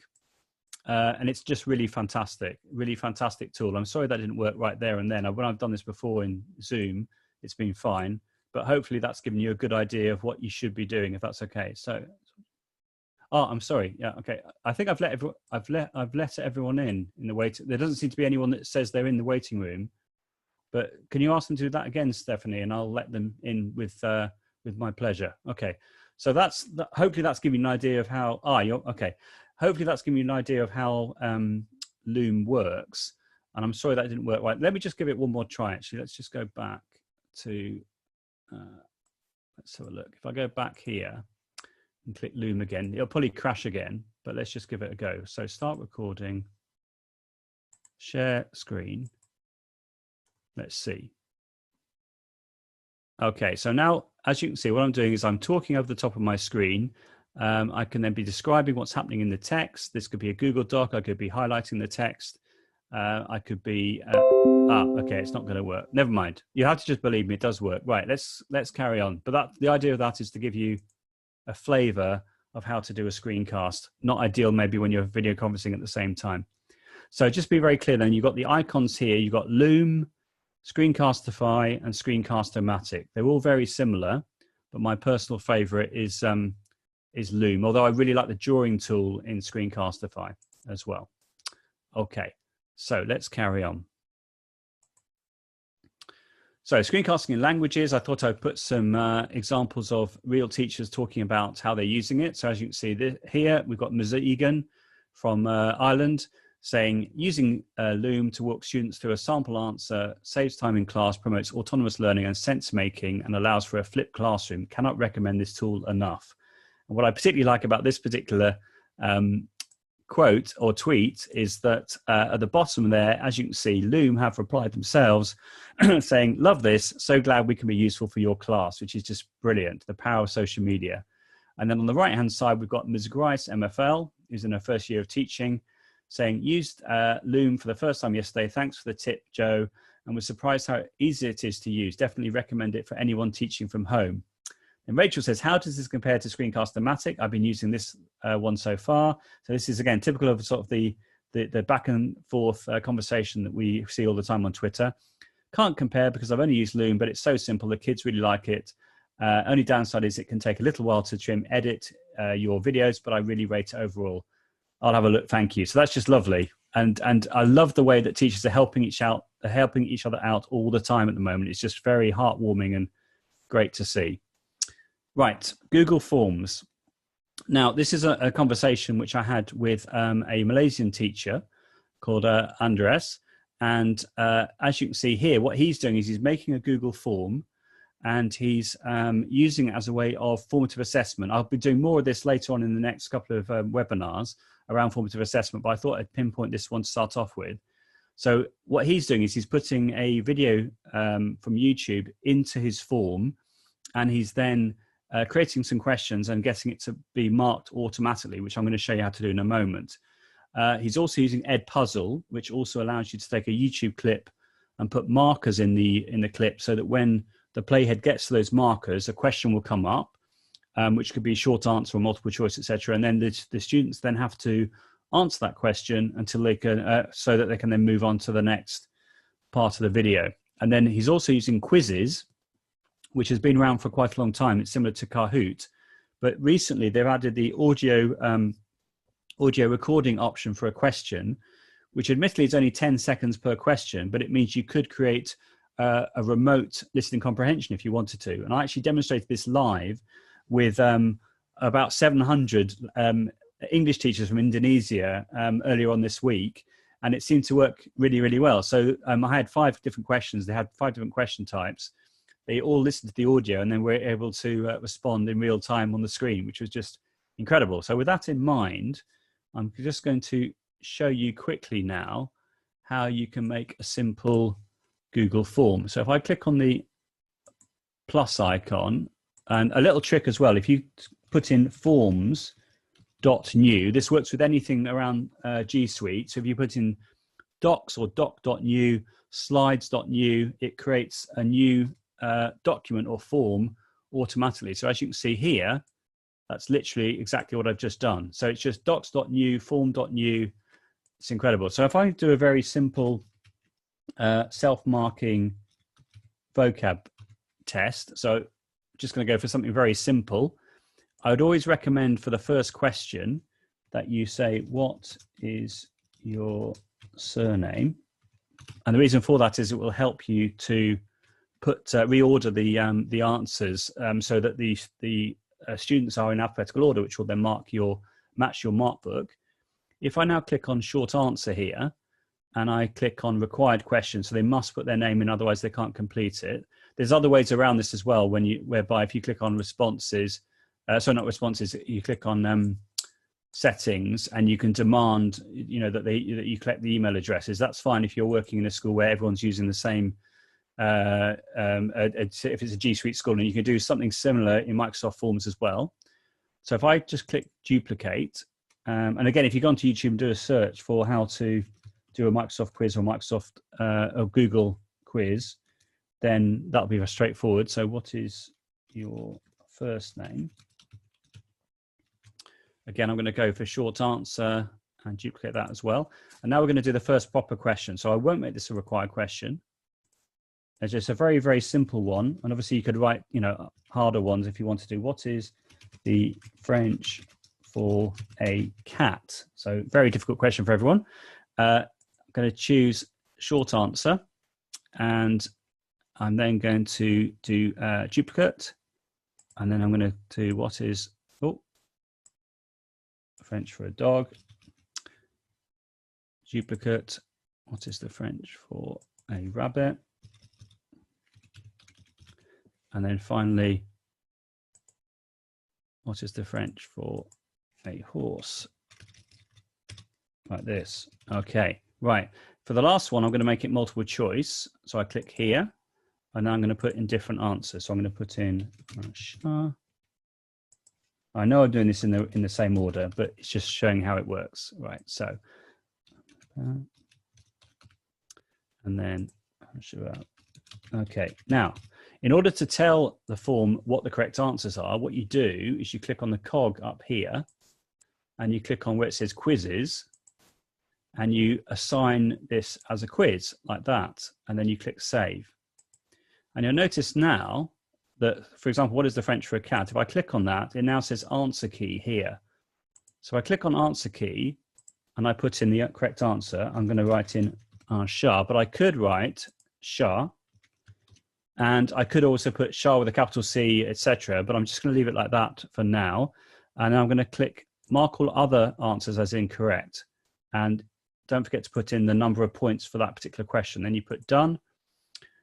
And it's just really fantastic tool. I'm sorry that didn't work right there and then. When I've done this before in Zoom, it's been fine. But hopefully that's given you a good idea of what you should be doing, if that's okay. So, I'm sorry. Yeah, okay. I think I've let everyone in the wait. There doesn't seem to be anyone that says they're in the waiting room. But can you ask them to do that again, Stephanie? And I'll let them in with my pleasure. Okay. So hopefully that's giving you an idea of how. Okay. Hopefully that's giving you an idea of how Loom works. And I'm sorry that didn't work right. Let me just give it one more try. Actually, let's just go back to. Let's have a look. If I go back here and click Loom again, it'll probably crash again, but let's just give it a go. So start recording, share screen. Let's see. Okay, so now, as you can see, what I'm doing is I'm talking over the top of my screen. I can then be describing what's happening in the text. This could be a Google Doc. I could be highlighting the text. I could be, okay, it's not going to work. Never mind. You have to just believe me, it does work. Right, let's carry on. But the idea of that is to give you a flavor of how to do a screencast. Not ideal maybe when you're video conferencing at the same time. So just be very clear then, you've got the icons here. You've got Loom, Screencastify, and Screencast-O-Matic. They're all very similar, but my personal favorite is Loom, although I really like the drawing tool in Screencastify as well. Okay, so let's carry on. So screencasting in languages, I thought I'd put some examples of real teachers talking about how they're using it. So as you can see here, we've got Ms. Egan from Ireland saying, using Loom to walk students through a sample answer, saves time in class, promotes autonomous learning and sense making, and allows for a flipped classroom. Cannot recommend this tool enough. And what I particularly like about this particular quote or tweet is that at the bottom there, as you can see, Loom have replied themselves saying, love this, so glad we can be useful for your class, which is just brilliant, the power of social media. And then on the right hand side, we've got Ms. Grice MFL, who's in her first year of teaching, saying, used Loom for the first time yesterday, thanks for the tip, Joe, and was surprised how easy it is to use. Definitely recommend it for anyone teaching from home. And Rachel says, how does this compare to Screencast-O-Matic? I've been using this one so far. So this is, again, typical of sort of the back and forth conversation that we see all the time on Twitter. Can't compare because I've only used Loom, but it's so simple. The kids really like it. Only downside is it can take a little while to edit your videos, but I really rate it overall. I'll have a look. Thank you. So that's just lovely. And I love the way that teachers are helping each other out all the time at the moment. It's just very heartwarming and great to see. Right, Google Forms. Now, this is a conversation which I had with a Malaysian teacher called Andres. And as you can see here, what he's doing is he's making a Google form and he's using it as a way of formative assessment. I'll be doing more of this later on in the next couple of webinars around formative assessment, but I thought I'd pinpoint this one to start off with. So what he's doing is he's putting a video from YouTube into his form, and he's then creating some questions and getting it to be marked automatically, which I'm going to show you how to do in a moment. He's also using Edpuzzle, which also allows you to take a YouTube clip and put markers in the clip, so that when the playhead gets to those markers, a question will come up, which could be short answer or multiple choice, etc. And then the students then have to answer that question until they can, so that they can then move on to the next part of the video. And then he's also using Quizizz, which has been around for quite a long time. It's similar to Kahoot, but recently they've added the audio recording option for a question, which admittedly is only 10 seconds per question, but it means you could create a remote listening comprehension if you wanted to. And I actually demonstrated this live with about 700 English teachers from Indonesia earlier on this week, and it seemed to work really, really well. So I had 5 different questions. They had 5 different question types. They all listened to the audio and then were able to respond in real time on the screen, which was just incredible. So with that in mind, I'm just going to show you quickly now how you can make a simple Google form. So if I click on the plus icon, and a little trick as well, if you put in forms.new, this works with anything around G Suite. So if you put in docs or doc.new, slides.new, it creates a new document or form automatically. So as you can see here, that's literally exactly what I've just done. So it's just docs.new, form.new. It's incredible. So if I do a very simple self-marking vocab test, so just going to go for something very simple, I would always recommend for the first question that you say, what is your surname? And the reason for that is it will help you to reorder the answers so that the students are in alphabetical order, which will then match your mark book. If I now click on short answer here, and I click on required questions, so they must put their name in, otherwise they can't complete it. There's other ways around this as well, whereby if you click on responses, not responses, you click on settings, and you can demand, that you collect the email addresses. That's fine if you're working in a school where everyone's using the same. If it's a G Suite school, and you can do something similar in Microsoft Forms as well. So if I just click duplicate, and again, if you go onto YouTube and do a search for how to do a Microsoft quiz or Microsoft or Google quiz, then that'll be straightforward. So what is your first name? Again, I'm going to go for short answer and duplicate that as well. And now we're going to do the first proper question. So I won't make this a required question. It's just a very, very simple one. And obviously you could write, harder ones if you want to do, what is the French for a cat? So very difficult question for everyone. I'm going to choose short answer, and I'm then going to do duplicate. And then I'm going to do what is French for a dog. Duplicate. What is the French for a rabbit? And then finally, what is the French for a horse? Like this. Okay, right. For the last one, I'm going to make it multiple choice. So I click here, and now I'm going to put in different answers. So I'm going to put in I know I'm doing this in the same order, but it's just showing how it works. Right, so and then okay, now In order to tell the form what the correct answers are, what you do is you click on the cog up here and you click on where it says Quizizz and you assign this as a quiz like that. And then you click save. And you'll notice now that, for example, what is the French for a cat? If I click on that, it now says answer key here. So I click on answer key and I put in the correct answer. I'm going to write in un chat, but I could write chat. And I could also put chat with a capital C, etc. But I'm just going to leave it like that for now. And I'm going to click mark all other answers as incorrect. And don't forget to put in the number of points for that particular question. Then you put done.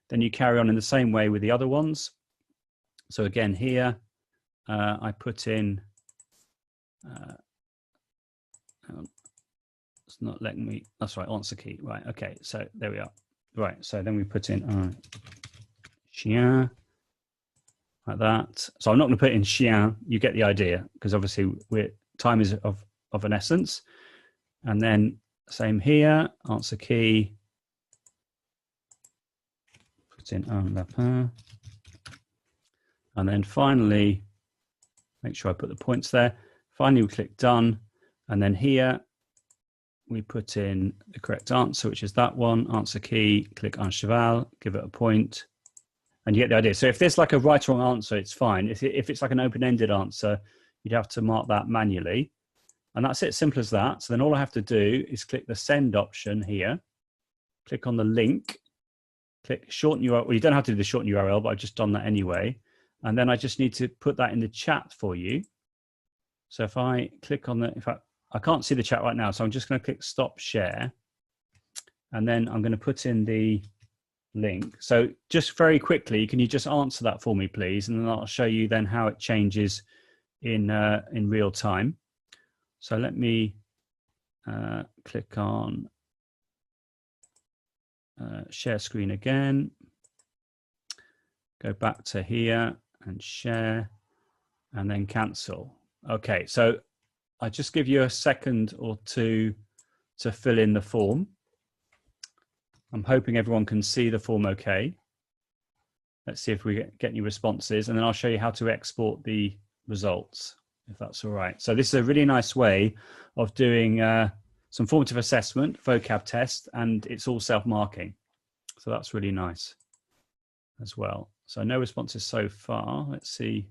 Then you carry on in the same way with the other ones. So again, here, I put in, it's not letting me, that's right, answer key. Right, okay, so there we are. Right, so then we put in chien, like that. So I'm not going to put in chien, you get the idea, because obviously time is of an essence. And then same here, answer key, put in un lapin. And then finally, make sure I put the points there. Finally, we click done. And then here, we put in the correct answer, which is that one, answer key, click un cheval, give it a point, and you get the idea. So if there's like a right or wrong answer, it's fine. If it's like an open-ended answer, you'd have to mark that manually. And that's it, simple as that. So then all I have to do is click the send option here, click on the link, click shorten URL. Well, you don't have to do the shorten URL, but I've just done that anyway. And then I just need to put that in the chat for you. So if I click on the, in fact, I can't see the chat right now, so I'm just going to click stop share. And then I'm going to put in the link. So just very quickly, can you just answer that for me, please? And then I'll show you then how it changes in real time. So let me click on share screen again. Go back to here and share and then cancel. Okay, so I just give you a second or two to fill in the form. I'm hoping everyone can see the form okay. Let's see if we get any responses, and then I'll show you how to export the results, if that's all right. So this is a really nice way of doing some formative assessment, vocab test, and it's all self-marking. So that's really nice as well. So no responses so far. Let's see.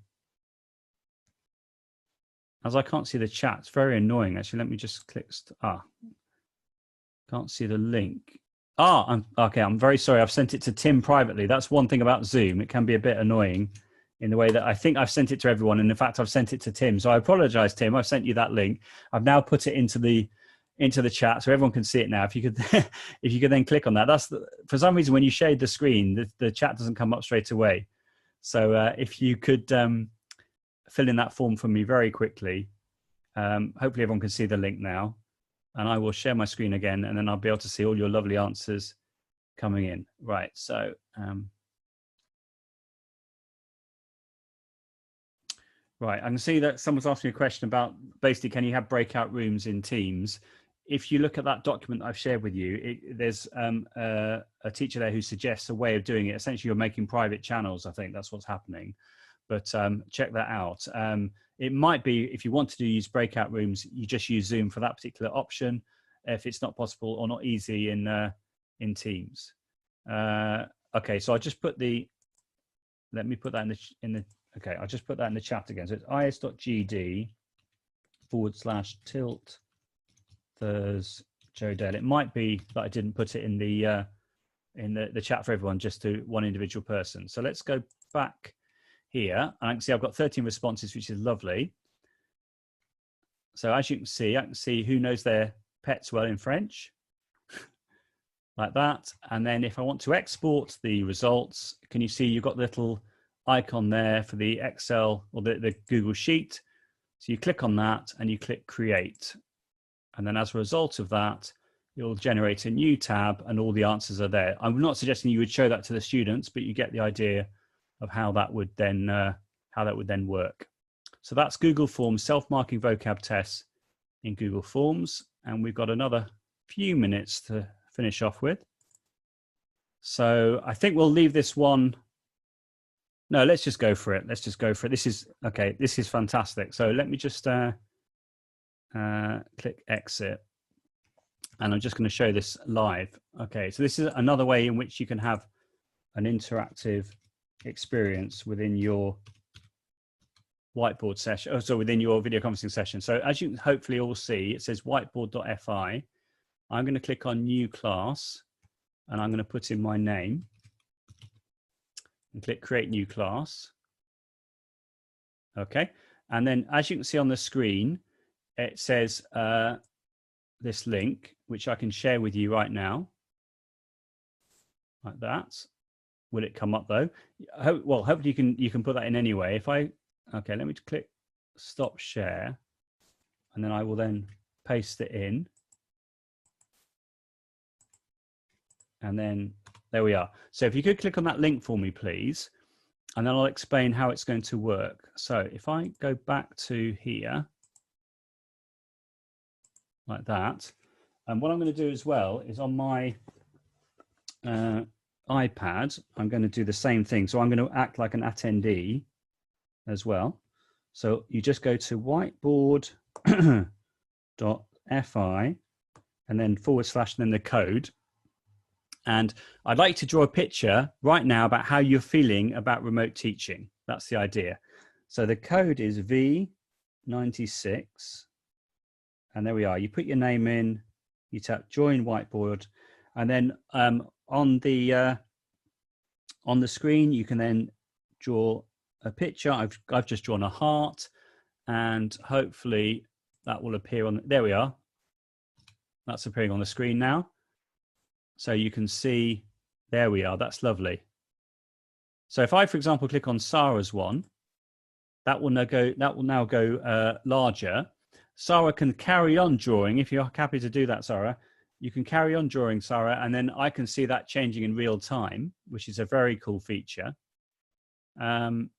As I can't see the chat, it's very annoying. Actually, let me just click. Can't see the link. Okay. I'm very sorry. I've sent it to Tim privately. That's one thing about Zoom. It can be a bit annoying in the way that I think I've sent it to everyone. And in fact, I've sent it to Tim. So I apologize, Tim. I've sent you that link. I've now put it into the chat so everyone can see it now. If you could, if you could then click on that. For some reason, when you shade the screen, the chat doesn't come up straight away. So if you could fill in that form for me very quickly. Hopefully everyone can see the link now. And I will share my screen again, and then I'll be able to see all your lovely answers coming in. Right, so right, I can see that someone's asking a question about basically, can you have breakout rooms in Teams? If you look at that document I've shared with you, there's a teacher there who suggests a way of doing it. Essentially, you're making private channels. I think that's what's happening. But check that out. It might be, if you want to use breakout rooms, you just use Zoom for that particular option, if it's not possible or not easy in Teams. Okay, so I'll just put let me put that okay, I'll just put that in the chat again. So it's is.gd/tilt Joe Dale. It might be that I didn't put it in the chat for everyone, just to one individual person. So let's go back here, and I can see I've got 13 responses, which is lovely. So as you can see, I can see who knows their pets well in French, like that. And then if I want to export the results, can you see you've got the little icon there for the Excel or the Google Sheet. So you click on that and you click create. And then as a result of that, you'll generate a new tab and all the answers are there. I'm not suggesting you would show that to the students, but you get the idea of how that would then work. So that's Google Forms self-marking vocab tests in Google Forms, and we've got another few minutes to finish off with. So I think we'll leave this one No, let's just go for it. Let's just go for it. This is okay. This is fantastic. So let me just click exit, and I'm just going to show this live. Okay, so this is another way in which you can have an interactive experience within your whiteboard session, so within your video conferencing session. So as you hopefully all see, it says whiteboard.fi. I'm going to click on new class, and I'm going to put in my name and click create new class. Okay, and then as you can see on the screen, it says this link, which I can share with you right now, like that. Will it come up though? Well, hopefully you can put that in anyway. If I, okay, let me click stop share, and then I will then paste it in. And then there we are. So if you could click on that link for me, please, and then I'll explain how it's going to work. So if I go back to here, like that, and what I'm going to do as well is on my iPad, I'm going to do the same thing. So I'm going to act like an attendee as well. So you just go to whiteboard.fi and then / and then the code. And I'd like to draw a picture right now about how you're feeling about remote teaching. That's the idea. So the code is V96. And there we are. You put your name in, you tap join whiteboard, and then on the screen, you can then draw a picture. I've just drawn a heart, and hopefully that will appear on, there we are. That's appearing on the screen now. So you can see, there we are, that's lovely. So if I, for example, click on Sarah's one, that will now go larger. Sarah can carry on drawing. If you're happy to do that, Sarah, you can carry on drawing, Sarah, and then I can see that changing in real time, which is a very cool feature. There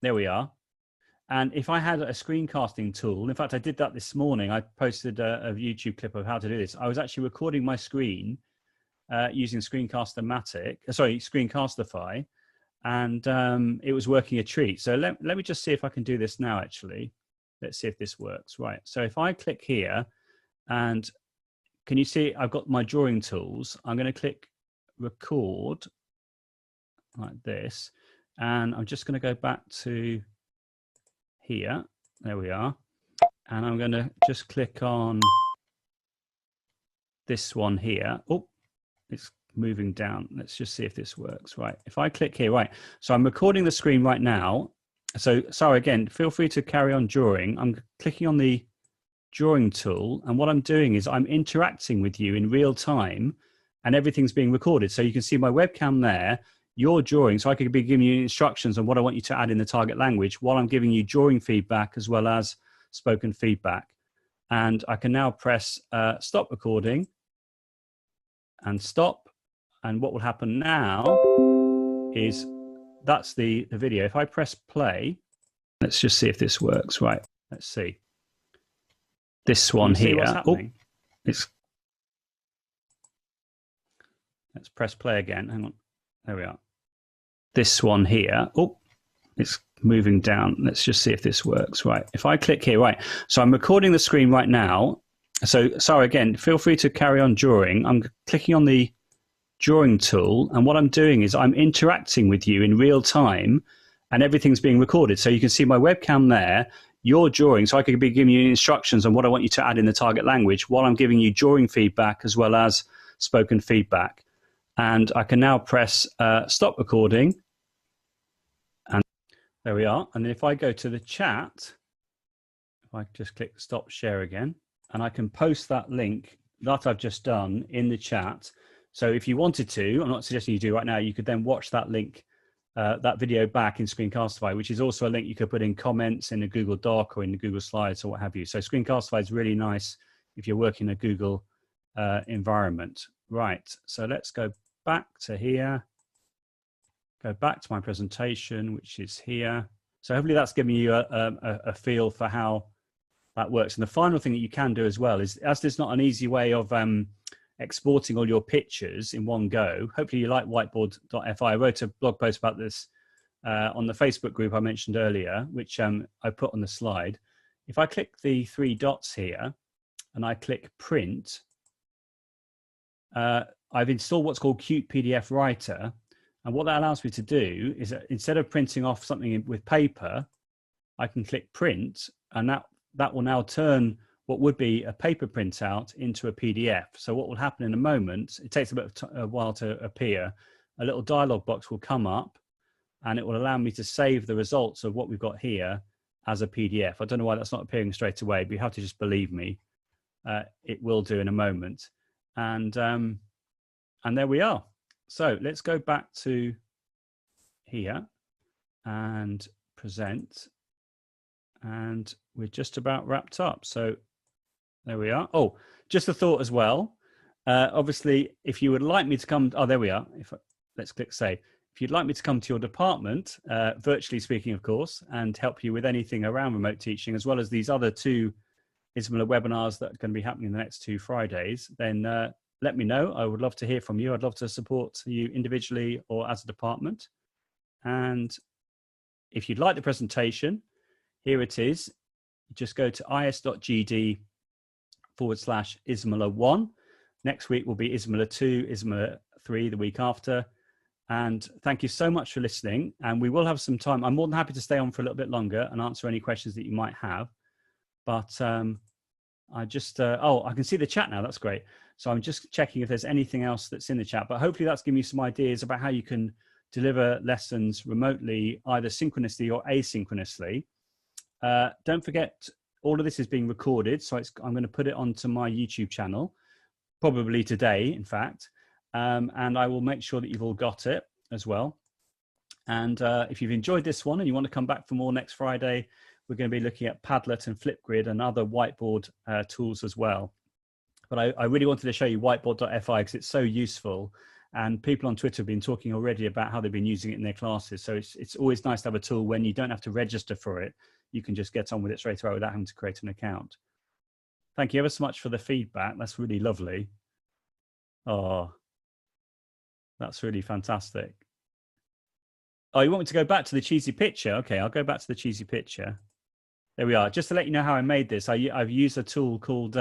we are. And if I had a screencasting tool, in fact, I did that this morning. I posted a YouTube clip of how to do this. I was actually recording my screen using Screencastify, and it was working a treat. So let me just see if I can do this now, actually. Let's see if this works. Right, so if I click here, and can you see I've got my drawing tools? I'm going to click record like this, and I'm just going to go back to here. There we are. And I'm going to just click on this one here. Oh, it's moving down. Let's just see if this works. Right, if I click here, right, so I'm recording the screen right now. So sorry, again, feel free to carry on drawing. I'm clicking on the drawing tool, and what I'm doing is I'm interacting with you in real time, and everything's being recorded. So you can see my webcam there, you're drawing, so I could be giving you instructions on what I want you to add in the target language while I'm giving you drawing feedback as well as spoken feedback. And I can now press stop recording and stop. And what will happen now is that's the video. If I press play, let's just see if this works. Right, let's see. This one here. Oh, let's press play again. Hang on. There we are. This one here. Oh, it's moving down. Let's just see if this works. Right. If I click here, right. So I'm recording the screen right now. So sorry, again, feel free to carry on drawing. I'm clicking on the drawing tool, and what I'm doing is I'm interacting with you in real time, and everything's being recorded. So you can see my webcam there, you're drawing, so I could be giving you instructions on what I want you to add in the target language while I'm giving you drawing feedback as well as spoken feedback. And I can now press stop recording, and there we are. And then if I go to the chat, if I just click stop share again, and I can post that link that I've just done in the chat. So if you wanted to, I'm not suggesting you do right now, you could then watch that link, that video back in Screencastify, which is also a link you could put in comments in a Google Doc or in the Google Slides or what have you. So Screencastify is really nice if you're working in a Google environment. Right, so let's go back to here, go back to my presentation, which is here. So hopefully that's giving you a feel for how that works. And the final thing that you can do as well is, as there's not an easy way of exporting all your pictures in one go, hopefully you like whiteboard.fi. I wrote a blog post about this on the Facebook group I mentioned earlier, which I put on the slide. If I click the 3 dots here and I click print, I've installed what's called Qt PDF Writer. And what that allows me to do is that instead of printing off something with paper, I can click print, and that will now turn what would be a paper printout into a PDF. So what will happen in a moment, it takes a while to appear, a little dialog box will come up, and it will allow me to save the results of what we've got here as a PDF. I don't know why that's not appearing straight away, but you have to just believe me. It will do in a moment. And there we are. So let's go back to here and present. And we're just about wrapped up. So there we are. Oh, just a thought as well. Obviously, if you would like me to come, oh, there we are. Let's click save. If you'd like me to come to your department, virtually speaking, of course, and help you with anything around remote teaching, as well as these other 2 ISMLA webinars that are going to be happening in the next 2 Fridays, then let me know. I would love to hear from you. I'd love to support you individually or as a department. And if you'd like the presentation, here it is. Just go to is.gd/ISMLA1. Next week will be ISMLA 2, ISMLA 3 the week after. And thank you so much for listening. And we will have some time. I'm more than happy to stay on for a little bit longer and answer any questions that you might have. But I just, I can see the chat now. That's great. So I'm just checking if there's anything else that's in the chat. But hopefully that's given you some ideas about how you can deliver lessons remotely, either synchronously or asynchronously. Don't forget, all of this is being recorded. So I'm going to put it onto my YouTube channel, probably today, in fact. And I will make sure that you've all got it as well. And if you've enjoyed this one and you want to come back for more next Friday, we're going to be looking at Padlet and Flipgrid and other whiteboard tools as well. But I really wanted to show you whiteboard.fi because it's so useful. And people on Twitter have been talking already about how they've been using it in their classes. So it's always nice to have a tool when you don't have to register for it. You can just get on with it straight away without having to create an account. Thank you ever so much for the feedback. That's really lovely. Oh, that's really fantastic. Oh, you want me to go back to the cheesy picture? Okay, I'll go back to the cheesy picture. There we are. Just to let you know how I made this, I've used a tool called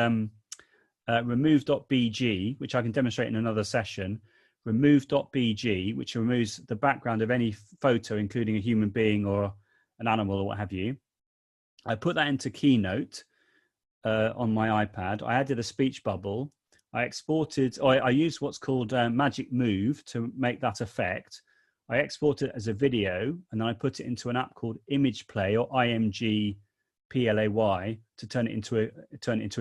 remove.bg, which I can demonstrate in another session. Remove.bg, which removes the background of any photo, including a human being or an animal or what have you. I put that into Keynote on my iPad. I added a speech bubble. I exported, or I used what's called Magic Move to make that effect. I export it as a video, and then I put it into an app called Image Play, or IMG PLAY, to turn it into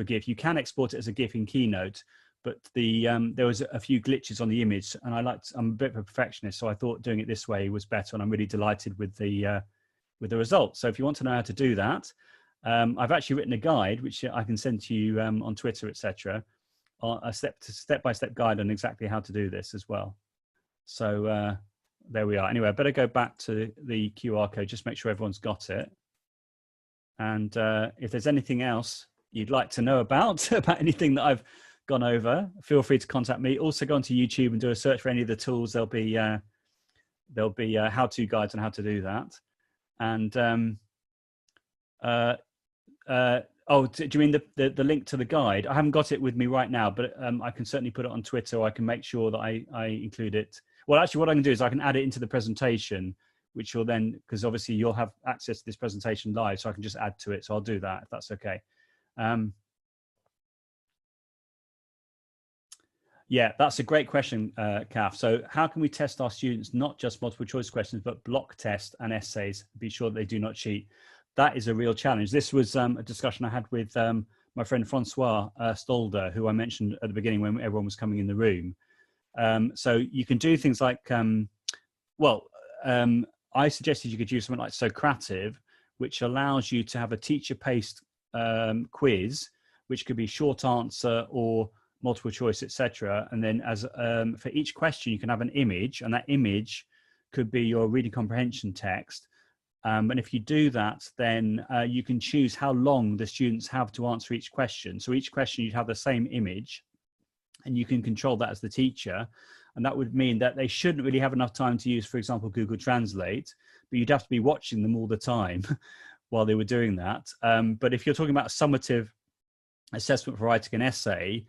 a GIF. You can export it as a GIF in Keynote, but there was a few glitches on the image, and I'm a bit of a perfectionist, so I thought doing it this way was better, and I'm really delighted with the results. So if you want to know how to do that, I've actually written a guide which I can send to you on Twitter, etc. A step-by-step guide on exactly how to do this as well. So there we are. Anyway, I better go back to the QR code, just make sure everyone's got it. And if there's anything else you'd like to know about anything that I've gone over, feel free to contact me. Also go onto YouTube and do a search for any of the tools. There'll be how-to guides on how to do that. And oh, do you mean the link to the guide? I haven't got it with me right now, but I can certainly put it on Twitter, or I can make sure that I include it. Well, actually, what I can do is I can add it into the presentation, which will then, because obviously you'll have access to this presentation live, so I can just add to it. So I'll do that if that's okay. Yeah, that's a great question, Kath. So how can we test our students, not just multiple choice questions, but block test and essays, be sure that they do not cheat? That is a real challenge. This was a discussion I had with my friend Francois Stolder, who I mentioned at the beginning when everyone was coming in the room. So you can do things like, I suggested you could use something like Socrative, which allows you to have a teacher-paced quiz, which could be short answer or multiple choice, etc. And then as for each question, you can have an image, and that image could be your reading comprehension text. And if you do that, then you can choose how long the students have to answer each question. So each question you'd have the same image, and you can control that as the teacher. And that would mean that they shouldn't really have enough time to use, for example, Google Translate, but you'd have to be watching them all the time while they were doing that. But if you're talking about a summative assessment for writing an essay,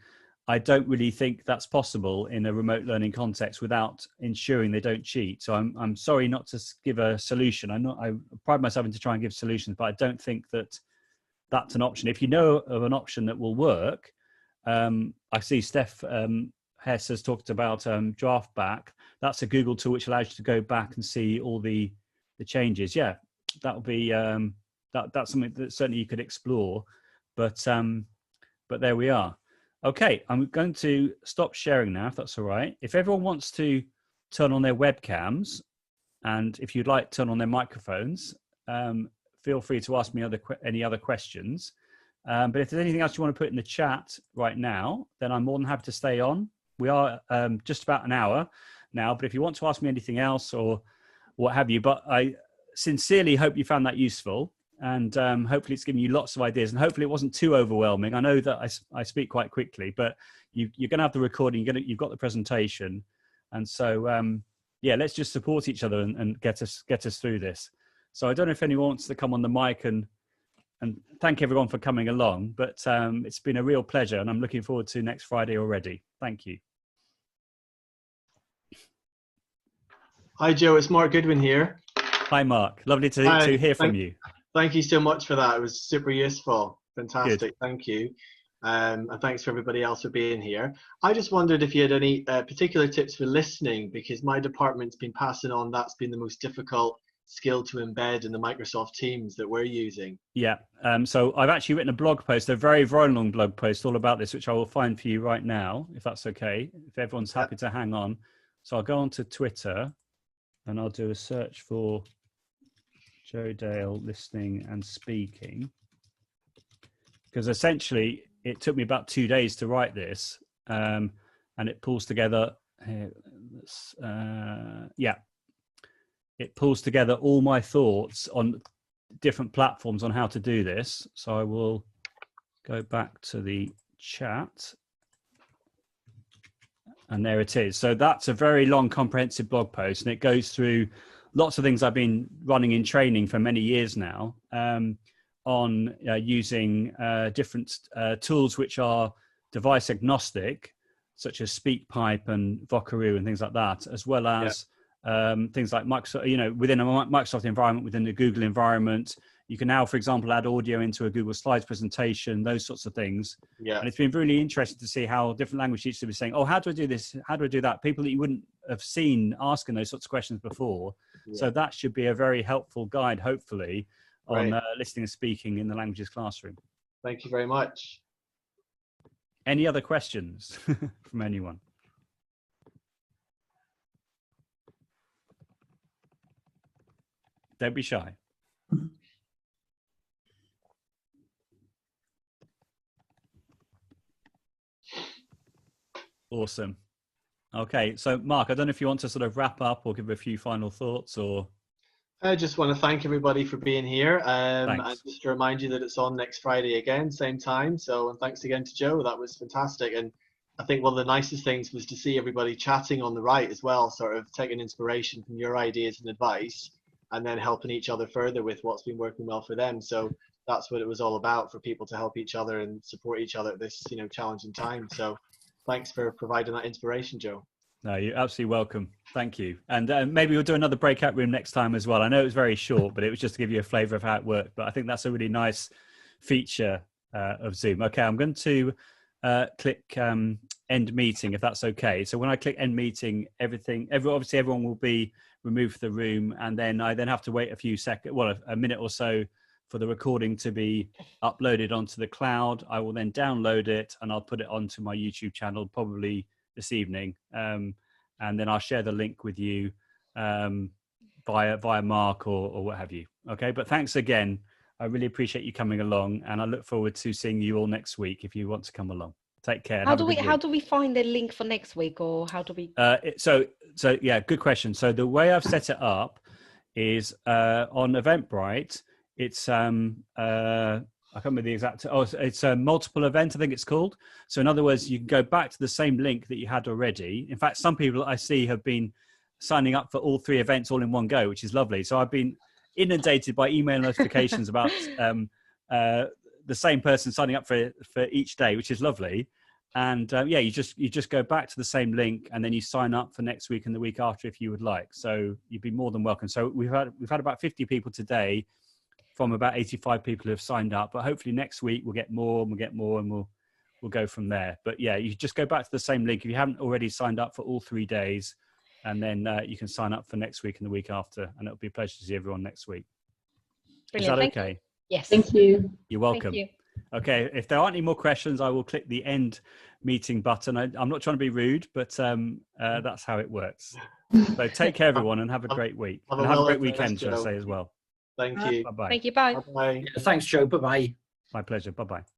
I don't really think that's possible in a remote learning context without ensuring they don't cheat. So I'm sorry not to give a solution. I pride myself into trying to give solutions, but I don't think that that's an option. If you know of an option that will work, I see Steph Hess has talked about Draftback. That's a Google tool which allows you to go back and see all the changes. Yeah, that would be that's something that certainly you could explore. But there we are. Okay, I'm going to stop sharing now, if that's all right. If everyone wants to turn on their webcams, and if you'd like to turn on their microphones, feel free to ask me any other questions. But if there's anything else you want to put in the chat right now, then I'm more than happy to stay on. We are just about an hour now, but if you want to ask me anything else or what have you, but I sincerely hope you found that useful. And hopefully it's given you lots of ideas, and hopefully it wasn't too overwhelming. I know that I speak quite quickly, but you're going to have the recording, you've got the presentation. And so, yeah, let's just support each other and get us through this. So I don't know if anyone wants to come on the mic and thank everyone for coming along, but it's been a real pleasure, and I'm looking forward to next Friday already. Thank you. Hi, Joe. It's Mark Goodwin here. Hi, Mark. Lovely to hear from you. Thank you so much for that. It was super useful. Fantastic. Good. Thank you. And thanks for everybody else for being here. I just wondered if you had any particular tips for listening, because my department's been passing on that's been the most difficult skill to embed in the Microsoft Teams that we're using. Yeah. So I've actually written a blog post, a very, very long blog post all about this, which I will find for you right now, if that's okay, if everyone's happy to hang on. So I'll go on to Twitter and I'll do a search for Joe Dale listening and speaking, because essentially it took me about 2 days to write this, and it pulls together it pulls together all my thoughts on different platforms on how to do this. So I will go back to the chat, and there it is. So that's a very long, comprehensive blog post, and it goes through lots of things I've been running in training for many years now, on using different tools which are device agnostic, such as SpeakPipe and Vocaroo and things like that, as well as things like Microsoft, within a Microsoft environment, within the Google environment. You can now, for example, add audio into a Google Slides presentation, those sorts of things. Yeah. And it's been really interesting to see how different language teachers will be saying, oh, how do I do this? How do I do that? People that you wouldn't have seen asking those sorts of questions before. Yeah. So that should be a very helpful guide, hopefully, on listening and speaking in the languages classroom. Thank you very much. Any other questions from anyone? Don't be shy. Awesome. Okay, so Mark, I don't know if you want to sort of wrap up or give a few final thoughts, or... I just want to thank everybody for being here, and just to remind you that it's on next Friday again, same time. So, and thanks again to Joe. That was fantastic. And I think one of the nicest things was to see everybody chatting on the right as well, sort of taking inspiration from your ideas and advice, and then helping each other further with what's been working well for them. So that's what it was all about, for people to help each other and support each other at this, challenging time. So thanks for providing that inspiration, Joe. No, you're absolutely welcome. Thank you. And maybe we'll do another breakout room next time as well. I know it was very short, but it was just to give you a flavor of how it worked. But I think that's a really nice feature of Zoom. Okay, I'm going to click end meeting, if that's okay. So when I click end meeting, obviously everyone will be removed from the room, and then I have to wait a few seconds, well, a minute or so, for the recording to be uploaded onto the cloud. I will then download it and I'll put it onto my YouTube channel probably this evening, and then I'll share the link with you via Mark or what have you. Okay, but thanks again. I really appreciate you coming along, and I look forward to seeing you all next week if you want to come along. Take care. How do we find the link for next week, or how do we? So yeah, good question. So the way I've set it up is on Eventbrite. It's I can't remember the exact. Oh, it's a multiple event, I think it's called. So in other words, you can go back to the same link that you had already. In fact, some people I see have been signing up for all 3 events all in one go, which is lovely. So I've been inundated by email notifications about the same person signing up for each day, which is lovely. And yeah, you just go back to the same link, and then you sign up for next week and the week after if you would like. So you'd be more than welcome. So we've had about 50 people today from about 85 people who have signed up, but hopefully next week we'll get more and we'll go from there. But yeah, you just go back to the same link if you haven't already signed up for all 3 days, and then you can sign up for next week and the week after, and it'll be a pleasure to see everyone next week. Brilliant. Is that okay? Yes. Thank you. You're welcome. Thank you. Okay, if there aren't any more questions, I will click the end meeting button. I'm not trying to be rude, but that's how it works. So take care, everyone, and have a great week. And have a great weekend, should I say, as well. Thank you. Bye-bye. Thank you. Bye. Bye-bye. Thanks, Joe. Bye-bye. My pleasure. Bye-bye.